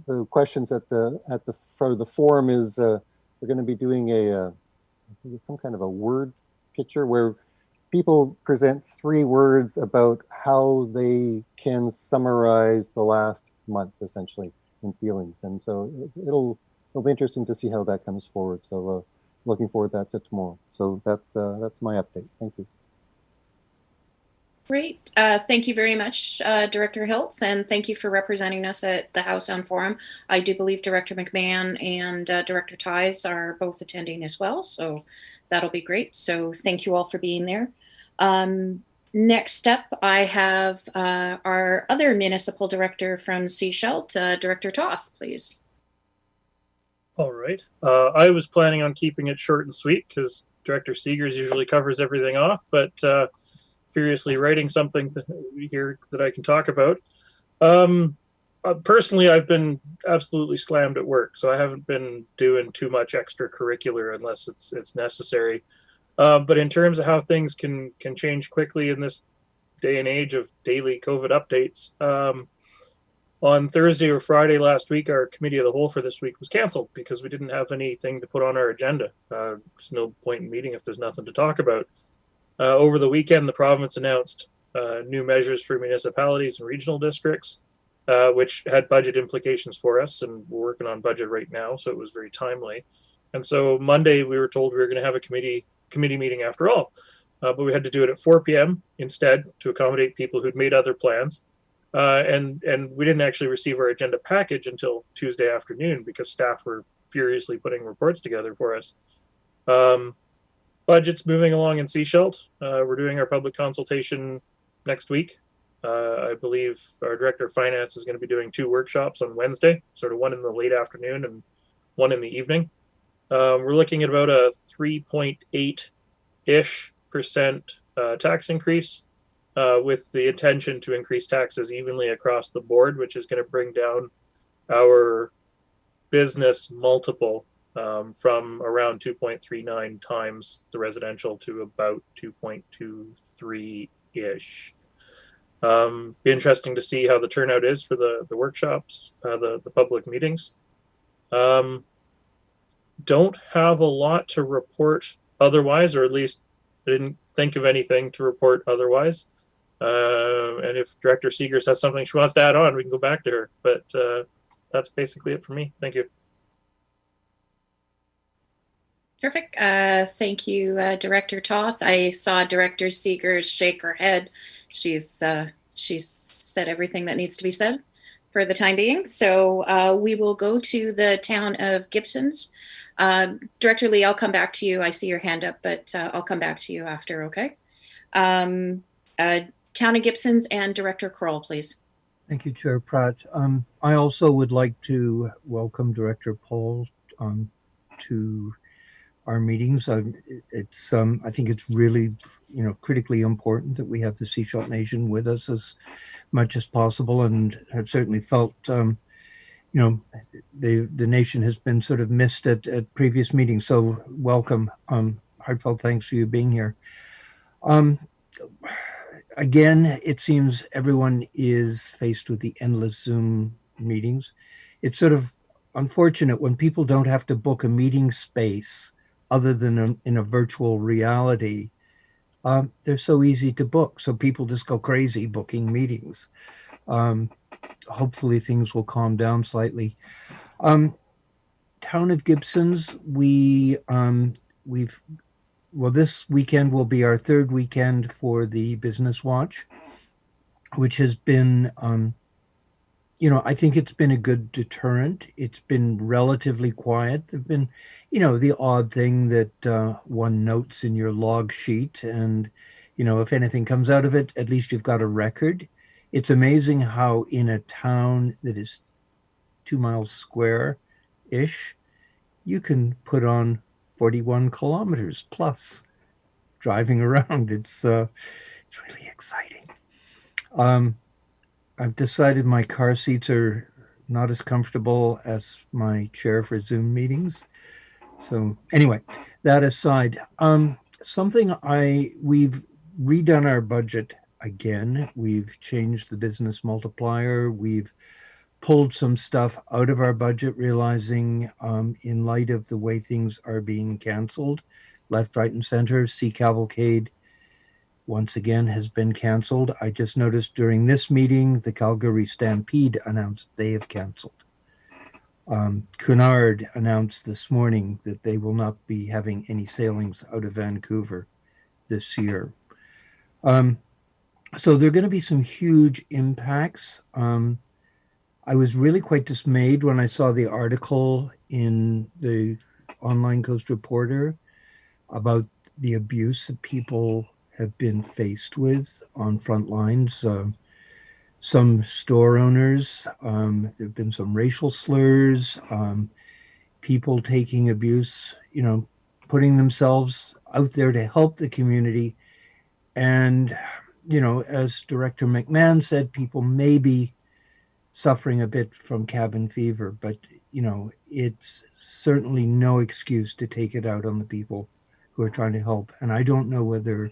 the questions for the forum is we're going to be doing some kind of a word picture where people present 3 words about how they can summarize the last month, essentially, in feelings. And so it'll be interesting to see how that comes forward. So looking forward to that to tomorrow. So that's my update. Thank you. Great. Thank you very much, Director Hiltz, and thank you for representing us at the House Sound Forum. I do believe Director McMahon and Director Ties are both attending as well, so that'll be great. So thank you all for being there. Next up, I have our other municipal director from Seashelt, Director Toth, please. All right. I was planning on keeping it short and sweet because Director Seegers usually covers everything off, but furiously writing something here that I can talk about. Personally, I've been absolutely slammed at work, so I haven't been doing too much extracurricular unless it's necessary. But in terms of how things can change quickly in this day and age of daily COVID updates, on Thursday or Friday last week, our committee of the whole for this week was canceled because we didn't have anything to put on our agenda. There's no point in meeting if there's nothing to talk about. Over the weekend, the province announced new measures for municipalities and regional districts, which had budget implications for us, and we're working on budget right now, so it was very timely. And so Monday, we were told we were going to have a committee meeting after all, but we had to do it at 4 p.m. instead to accommodate people who'd made other plans. And we didn't actually receive our agenda package until Tuesday afternoon because staff were furiously putting reports together for us. Budget's moving along in Seashelt. We're doing our public consultation next week. I believe our director of finance is going to be doing 2 workshops on Wednesday, sort of one in the late afternoon and one in the evening. We're looking at about a 3.8-ish% tax increase with the intention to increase taxes evenly across the board, which is going to bring down our business multiple from around 2.39 times the residential to about 2.23-ish. Be interesting to see how the turnout is for the workshops, the public meetings. Don't have a lot to report otherwise, or at least I didn't think of anything to report otherwise. And if Director Seegers has something she wants to add on, we can go back to her. But that's basically it for me. Thank you. Terrific. Thank you, Director Toth. I saw Director Seegers shake her head. She's said everything that needs to be said for the time being. So we will go to the town of Gibsons. Director Lee, I'll come back to you. I see your hand up, but I'll come back to you after, okay? Town of Gibsons and Director Kroll, please. Thank you, Chair Pratt. I also would like to welcome Director Paul to our meetings. I think it's really, critically important that we have the Seashelt Nation with us as much as possible, and have certainly felt, the nation has been sort of missed at previous meetings. So welcome. Heartfelt thanks for you being here. Again, it seems everyone is faced with the endless Zoom meetings. It's sort of unfortunate when people don't have to book a meeting space other than in a virtual reality. They're so easy to book, so people just go crazy booking meetings. Hopefully things will calm down slightly. Town of Gibsons, this weekend will be our 3rd weekend for the Business Watch, which has been, I think it's been a good deterrent. It's been relatively quiet. There've been, the odd thing that one notes in your log sheet, and, if anything comes out of it, at least you've got a record. It's amazing how in a town that is 2 miles square-ish, you can put on 41 kilometers plus driving around. It's really exciting. I've decided my car seats are not as comfortable as my chair for Zoom meetings. So anyway, that aside, we've redone our budget again. We've changed the business multiplier. We've pulled some stuff out of our budget, realizing in light of the way things are being canceled, left, right, and center, Sea Cavalcade once again has been canceled. I just noticed during this meeting, the Calgary Stampede announced they have canceled. Cunard announced this morning that they will not be having any sailings out of Vancouver this year. So there are going to be some huge impacts. I was really quite dismayed when I saw the article in the Online Coast Reporter about the abuse that people have been faced with on front lines. Some store owners, there have been some racial slurs, people taking abuse, putting themselves out there to help the community. And, as Director McMahon said, people may be suffering a bit from cabin fever, but, it's certainly no excuse to take it out on the people who are trying to help. And I don't know whether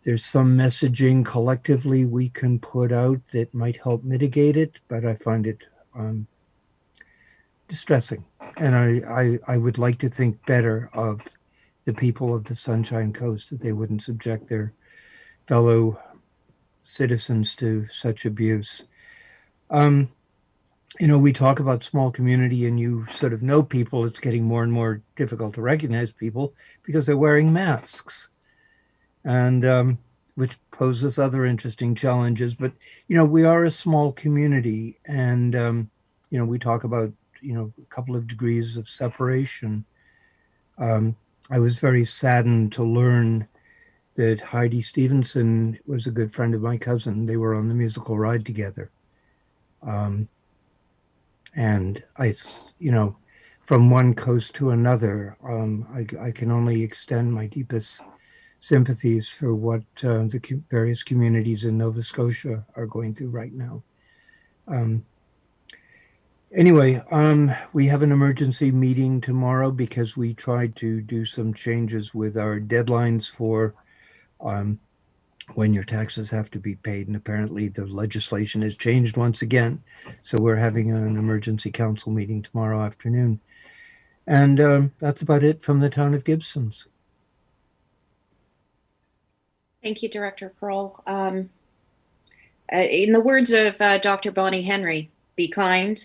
there's some messaging collectively we can put out that might help mitigate it, but I find it distressing. And I would like to think better of the people of the Sunshine Coast, that they wouldn't subject their fellow citizens to such abuse. We talk about small community and you sort of know people. It's getting more and more difficult to recognize people because they're wearing masks. And which poses other interesting challenges. But, we are a small community and, we talk about, a couple of degrees of separation. I was very saddened to learn that Heidi Stevenson was a good friend of my cousin. They were on the musical ride together. And I, from one coast to another, I can only extend my deepest sympathies for what the various communities in Nova Scotia are going through right now. Anyway, we have an emergency meeting tomorrow because we tried to do some changes with our deadlines for when your taxes have to be paid. And apparently the legislation has changed once again. So we're having an emergency council meeting tomorrow afternoon. And that's about it from the town of Gibsons. Thank you, Director Kroll. In the words of Dr. Bonnie Henry, be kind,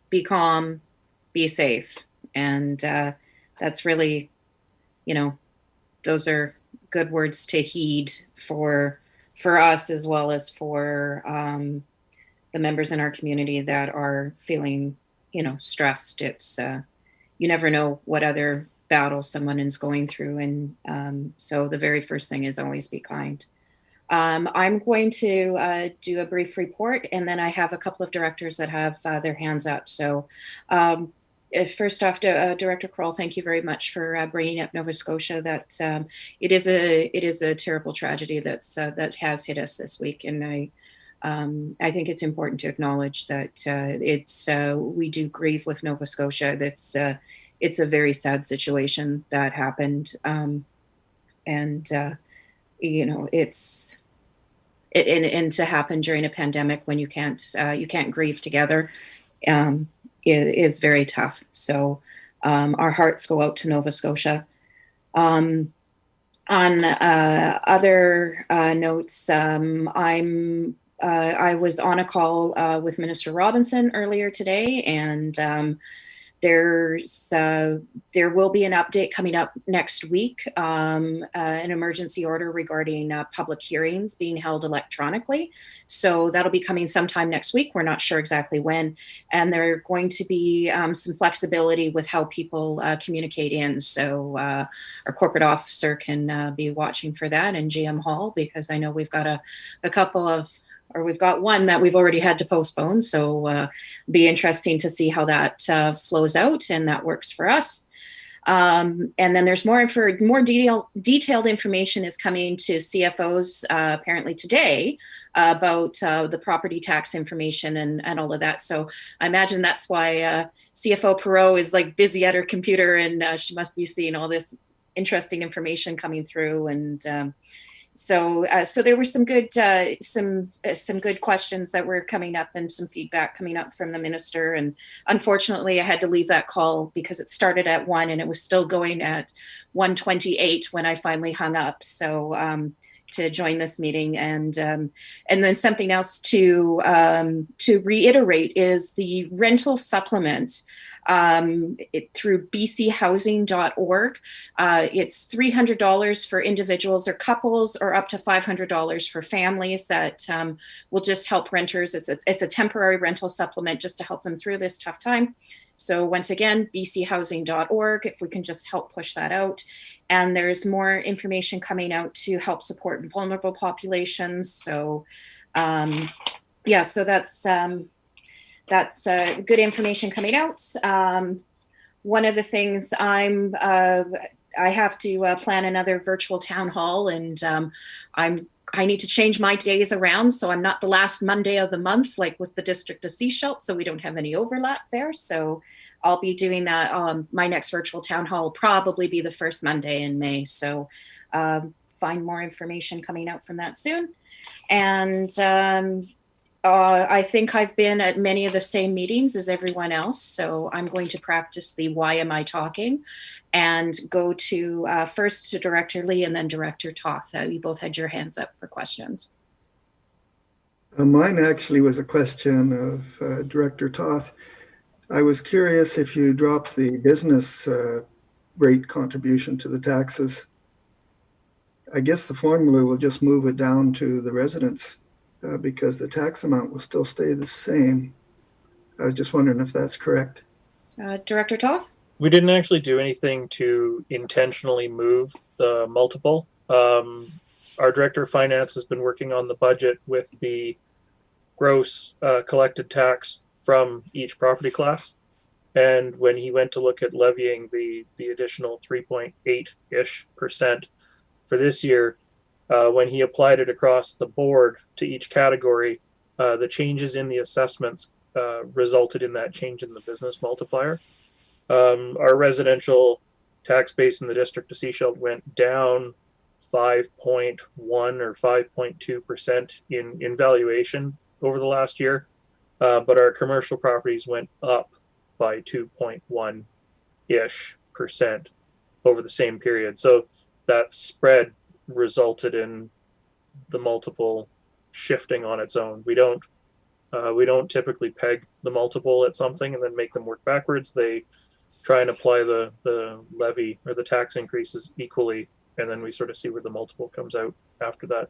be calm, be safe. And that's really, those are good words to heed for us as well as for the members in our community that are feeling, stressed. It's, you never know what other battle someone is going through. And so the very first thing is always be kind. I'm going to do a brief report, and then I have a couple of directors that have their hands up. So first off, Director Kroll, thank you very much for bringing up Nova Scotia. That it is a terrible tragedy that has hit us this week, and I think it's important to acknowledge that we do grieve with Nova Scotia. It's a very sad situation that happened, and it's and to happen during a pandemic when you can't grieve together. Is very tough. So our hearts go out to Nova Scotia. On other notes, I was on a call with Minister Robinson earlier today, and there will be an update coming up next week, an emergency order regarding public hearings being held electronically. So that'll be coming sometime next week. We're not sure exactly when. And there are going to be some flexibility with how people communicate in. So our corporate officer can be watching for that in GM Hall, because I know we've got a couple of, or we've got one that we've already had to postpone. So be interesting to see how that flows out, and that works for us. And then there's more detailed information is coming to CFOs apparently today about the property tax information and all of that. So I imagine that's why CFO Perot is like busy at her computer, and she must be seeing all this interesting information coming through. And So there were some good questions that were coming up and some feedback coming up from the minister. And unfortunately, I had to leave that call because it started at 1 and it was still going at 1:28 when I finally hung up. So to join this meeting, and then something else to reiterate is the rental supplement. Through bchousing.org. It's $300 for individuals or couples, or up to $500 for families that will just help renters. It's a temporary rental supplement just to help them through this tough time. So once again, bchousing.org, if we can just help push that out. And there's more information coming out to help support vulnerable populations. So yeah, so that's good information coming out. One of the things I have to plan another virtual town hall, and I need to change my days around so I'm not the last Monday of the month, like with the District of Sechelt, so we don't have any overlap there. So I'll be doing that. My next virtual town hall will probably be the first Monday in May. So find more information coming out from that soon. And I think I've been at many of the same meetings as everyone else, so I'm going to practice the why am I talking and go to first to Director Lee and then Director Toth. You both had your hands up for questions. Mine actually was a question of Director Toth. I was curious if you dropped the business rate contribution to the taxes. I guess the formula will just move it down to the residents. Because the tax amount will still stay the same. I was just wondering if that's correct. Director Toth? We didn't actually do anything to intentionally move the multiple. Our Director of Finance has been working on the budget with the gross collected tax from each property class. And when he went to look at levying the additional 3.8-ish% for this year, when he applied it across the board to each category, the changes in the assessments resulted in that change in the business multiplier. Our residential tax base in the District of Sechelt went down 5.1 or 5.2% in valuation over the last year, but our commercial properties went up by 2.1-ish% over the same period. So that spread resulted in the multiple shifting on its own. We don't typically peg the multiple at something and then make them work backwards. They try and apply the levy or the tax increases equally, and then we sort of see where the multiple comes out after that.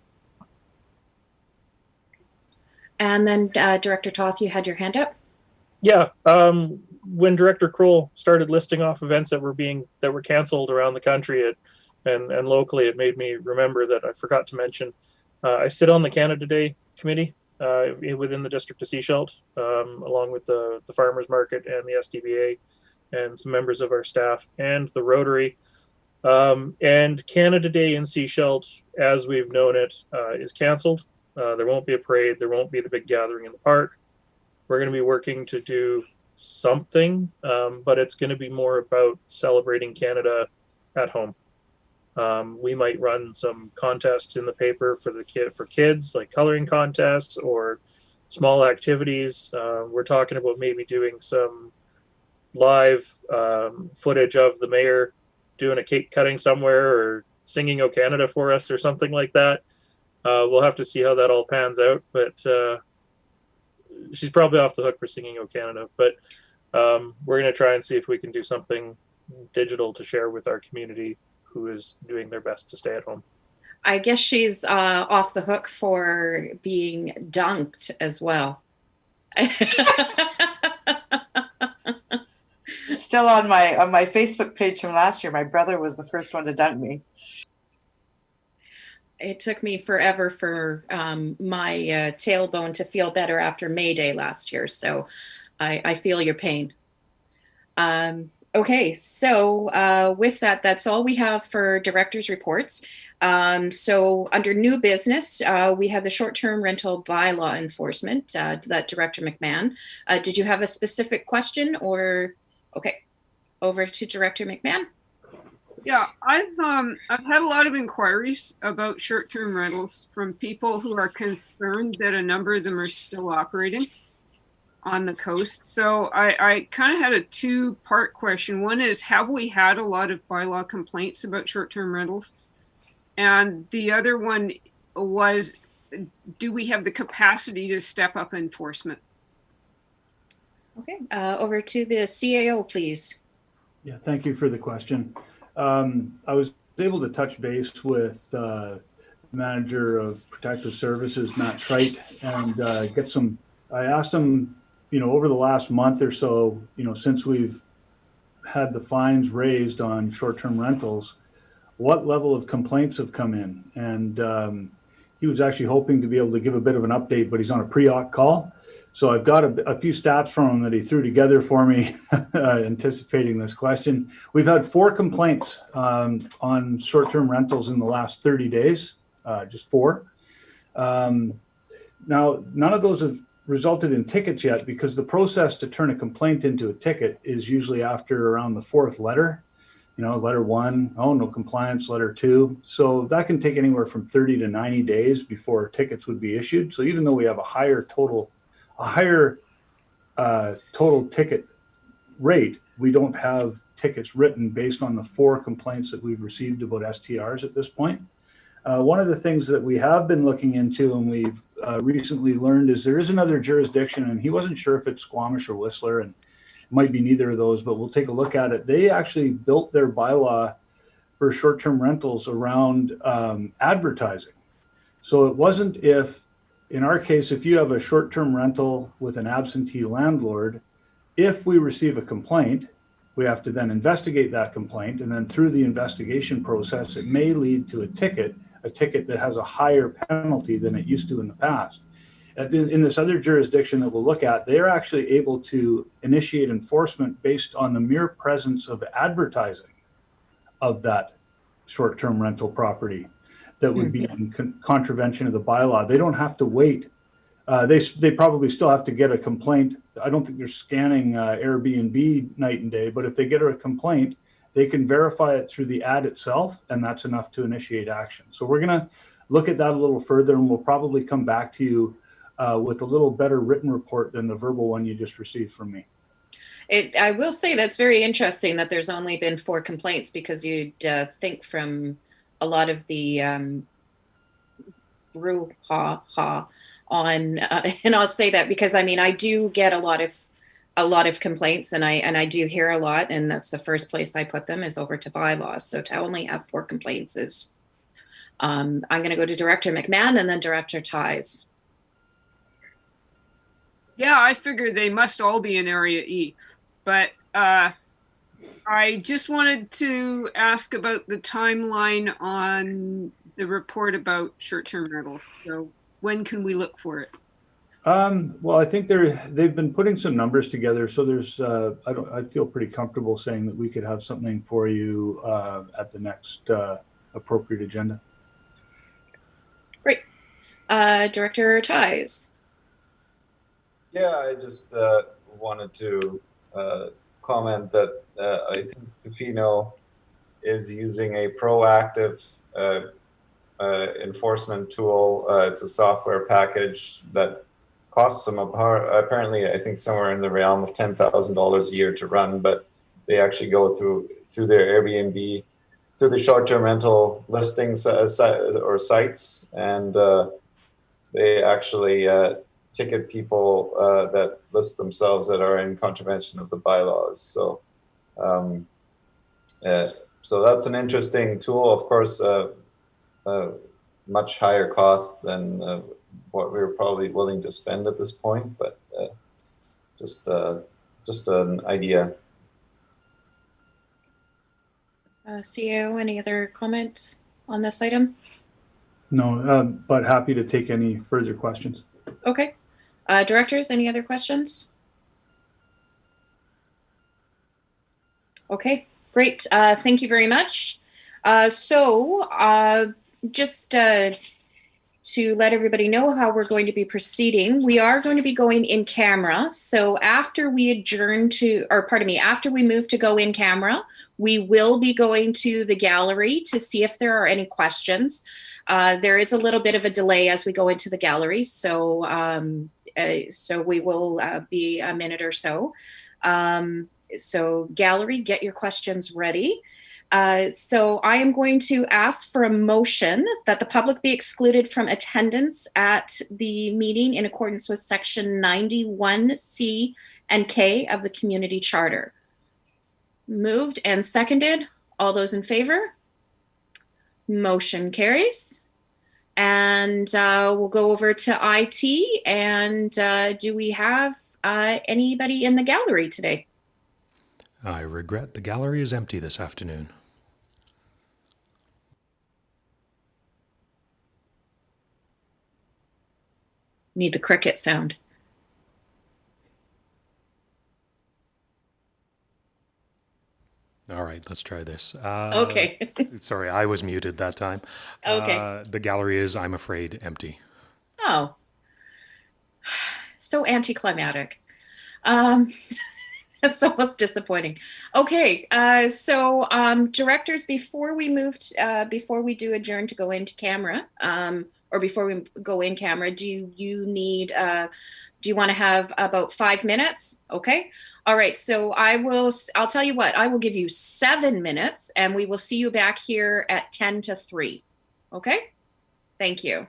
And then Director Toth, you had your hand up. Yeah, when Director Kroll started listing off events that were canceled around the country, and locally, it made me remember that I forgot to mention. I sit on the Canada Day committee within the District of Sechelt, along with the Farmers Market and the SDBA, and some members of our staff and the Rotary. And Canada Day in Sechelt, as we've known it, is canceled. There won't be a parade. There won't be the big gathering in the park. We're going to be working to do something, but it's going to be more about celebrating Canada at home. We might run some contests in the paper for kids, like coloring contests or small activities. We're talking about maybe doing some live footage of the mayor doing a cake cutting somewhere or singing "O Canada" for us or something like that. We'll have to see how that all pans out, but she's probably off the hook for singing "O Canada." But we're going to try and see if we can do something digital to share with our community who is doing their best to stay at home. I guess she's off the hook for being dunked as well. Still on my Facebook page from last year, my brother was the first one to dunk me. It took me forever for my tailbone to feel better after May Day last year, so I feel your pain. Okay, so with that, that's all we have for director's reports. So under new business, we have the short-term rental bylaw enforcement, that Director McMahon. Did you have a specific question or, okay, over to Director McMahon. Yeah, I've had a lot of inquiries about short-term rentals from people who are concerned that a number of them are still operating on the coast. So I kind of had a two-part question. One is, have we had a lot of bylaw complaints about short-term rentals? And the other one was, do we have the capacity to step up enforcement? Okay, over to the CAO, please. Yeah, thank you for the question. I was able to touch base with Manager of Protective Services, Matt Trite, and get some, I asked him, over the last month or so, since we've had the fines raised on short-term rentals, what level of complaints have come in? And he was actually hoping to be able to give a bit of an update, but he's on a pre-auc call. So I've got a few stats from him that he threw together for me, anticipating this question. We've had 4 complaints on short-term rentals in the last 30 days, just 4. Now, none of those have resulted in tickets yet, because the process to turn a complaint into a ticket is usually after around the 4th letter. Letter 1, oh, no compliance, letter 2. So that can take anywhere from 30 to 90 days before tickets would be issued. So even though we have a higher total ticket rate, we don't have tickets written based on the 4 complaints that we've received about STRs at this point. One of the things that we have been looking into, and we've recently learned, is there is another jurisdiction, and he wasn't sure if it's Squamish or Whistler, and it might be neither of those, but we'll take a look at it. They actually built their bylaw for short-term rentals around advertising. So it wasn't in our case, if you have a short-term rental with an absentee landlord, if we receive a complaint, we have to then investigate that complaint. And then through the investigation process, it may lead to a ticket that has a higher penalty than it used to in the past. In this other jurisdiction that we'll look at, they're actually able to initiate enforcement based on the mere presence of advertising of that short-term rental property that would be in contravention of the bylaw. They don't have to wait. They probably still have to get a complaint. I don't think they're scanning Airbnb night and day, but if they get a complaint, they can verify it through the ad itself, and that's enough to initiate action. So we're going to look at that a little further, and we'll probably come back to you with a little better written report than the verbal one you just received from me. I will say that's very interesting that there's only been 4 complaints, because you'd think from a lot of the brouhaha on, and I'll say that because I do get a lot of complaints, and I do hear a lot, and that's the first place I put them is over to bylaws. So to only have 4 complaints is, I'm going to go to Director McMahon and then Director Ties. Yeah, I figured they must all be in Area E, but I just wanted to ask about the timeline on the report about short-term rentals. So when can we look for it? Well, I think they've been putting some numbers together. So there's, I feel pretty comfortable saying that we could have something for you at the next appropriate agenda. Great. Director Ties. Yeah, I just wanted to comment that I think Tofino is using a proactive enforcement tool. It's a software package that costs them apparently, I think, somewhere in the realm of $10,000 a year to run, but they actually go through their Airbnb, through the short-term rental listings or sites, and they actually ticket people that list themselves that are in contravention of the bylaws. So, so that's an interesting tool. Of course, much higher cost than what we were probably willing to spend at this point, but just an idea. CEO, any other comment on this item? No, but happy to take any further questions. Okay. Directors, any other questions? Okay, great. Thank you very much. So just to let everybody know how we're going to be proceeding. We are going to be going in camera. So after we adjourn to, or pardon me, after we move to go in camera, we will be going to the gallery to see if there are any questions. There is a little bit of a delay as we go into the gallery. So, so we will be a minute or so. So gallery, get your questions ready. So I am going to ask for a motion that the public be excluded from attendance at the meeting in accordance with section 91C and K of the community charter. Moved and seconded. All those in favor? Motion carries. And we'll go over to IT. And do we have anybody in the gallery today? I regret the gallery is empty this afternoon. Need the cricket sound. All right, let's try this. Okay. Sorry, I was muted that time. Okay. The gallery is, I'm afraid, empty. Oh. So anticlimactic. That's almost disappointing. Okay, so directors, before we do adjourn to go into camera, or before we go in camera, do you want to have about 5 minutes? Okay. All right. So I'll tell you what, I will give you 7 minutes and we will see you back here at 10 to 3. Okay. Thank you.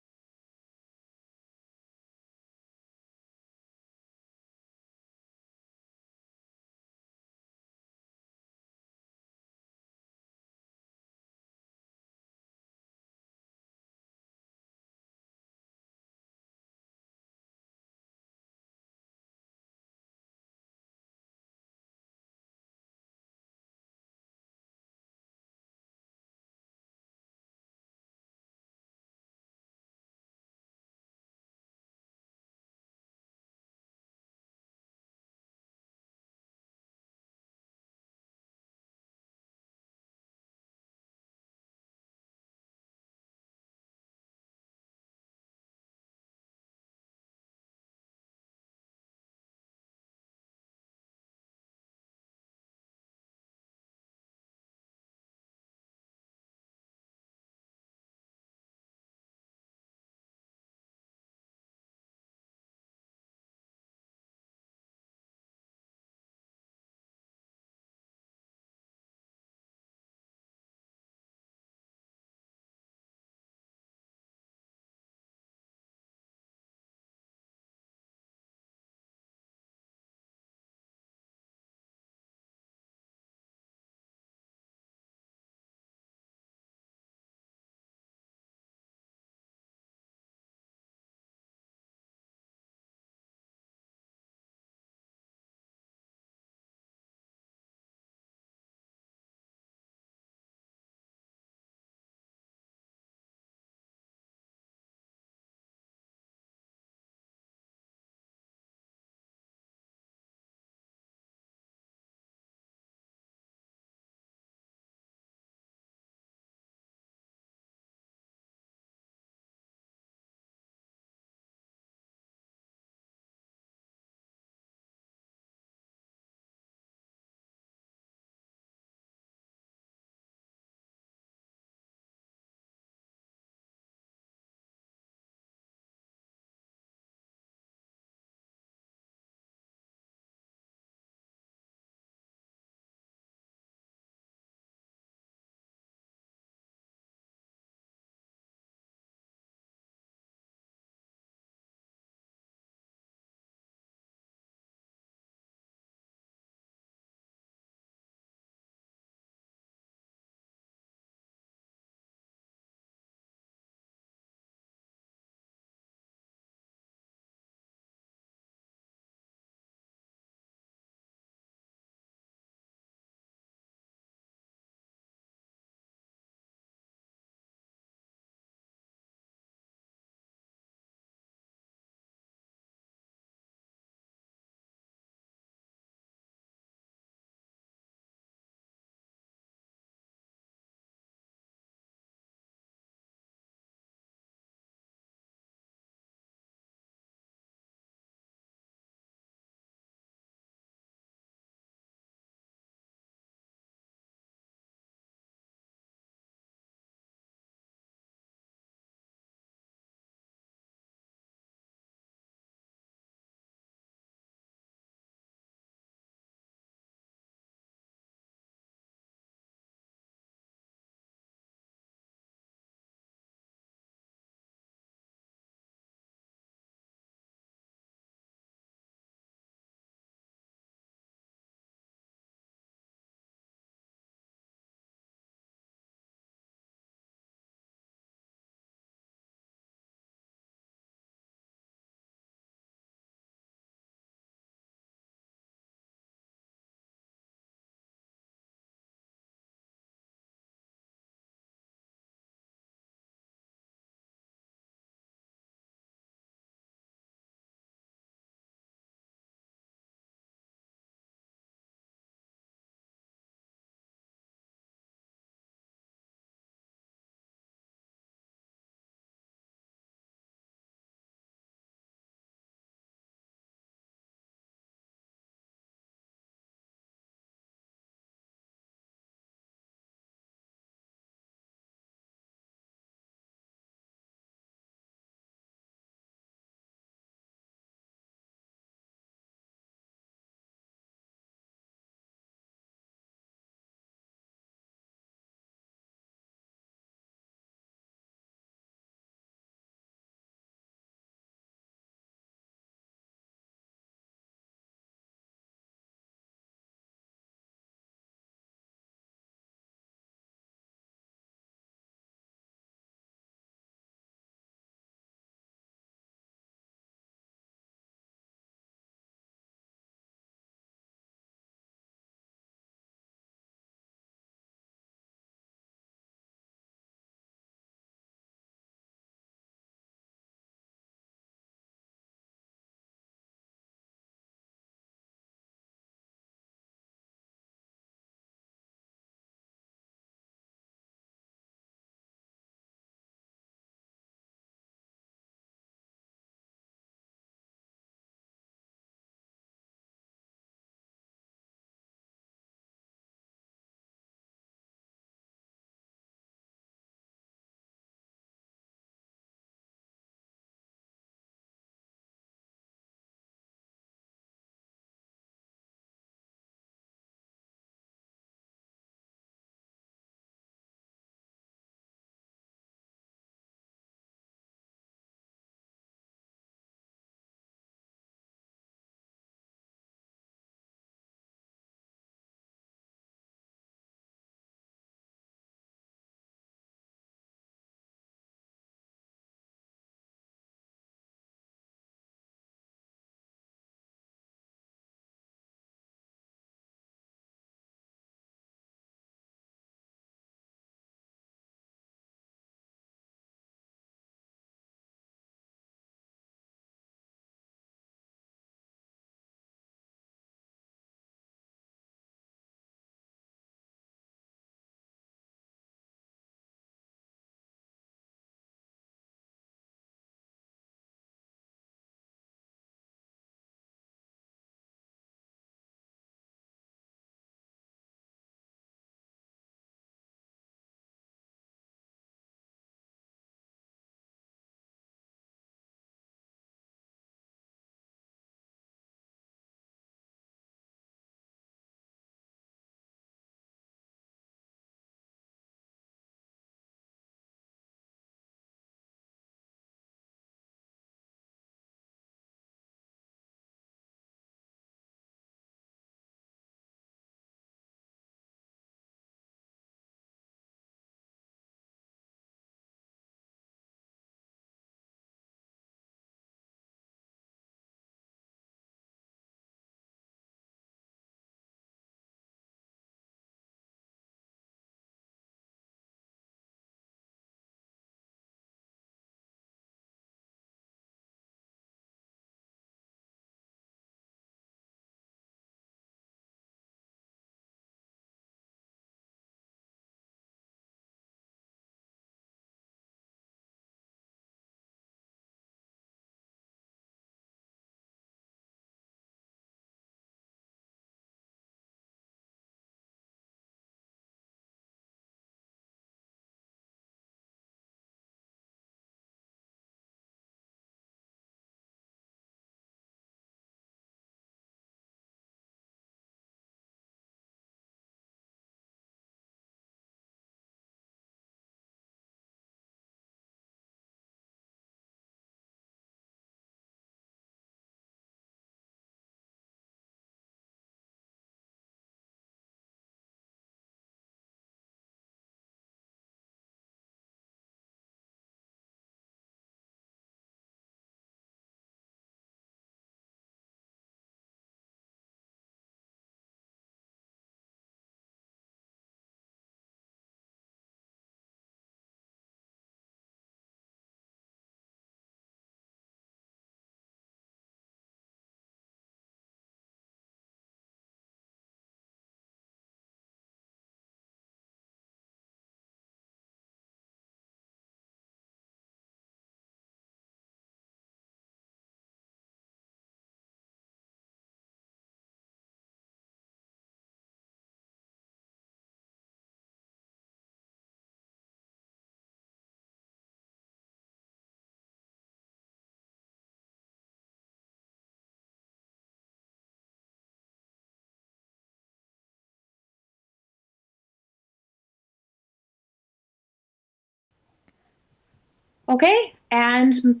Okay, and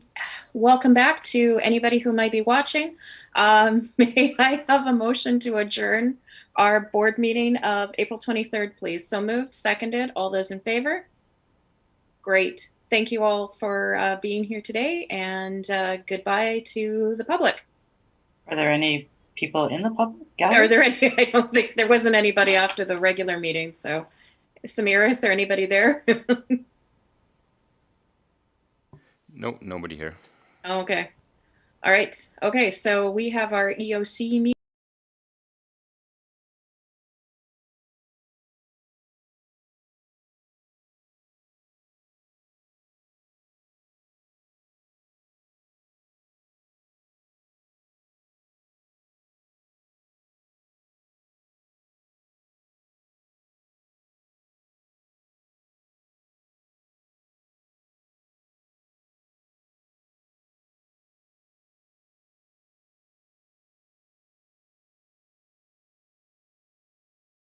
welcome back to anybody who might be watching. May I have a motion to adjourn our board meeting of April 23rd, please? So moved, seconded. All those in favor? Great. Thank you all for being here today, and goodbye to the public. Are there any people in the public gallery? Are there any? I don't think there wasn't anybody after the regular meeting. So, Samira, is there anybody there? Nope, nobody here. Okay. All right. Okay. So we have our EOC meeting.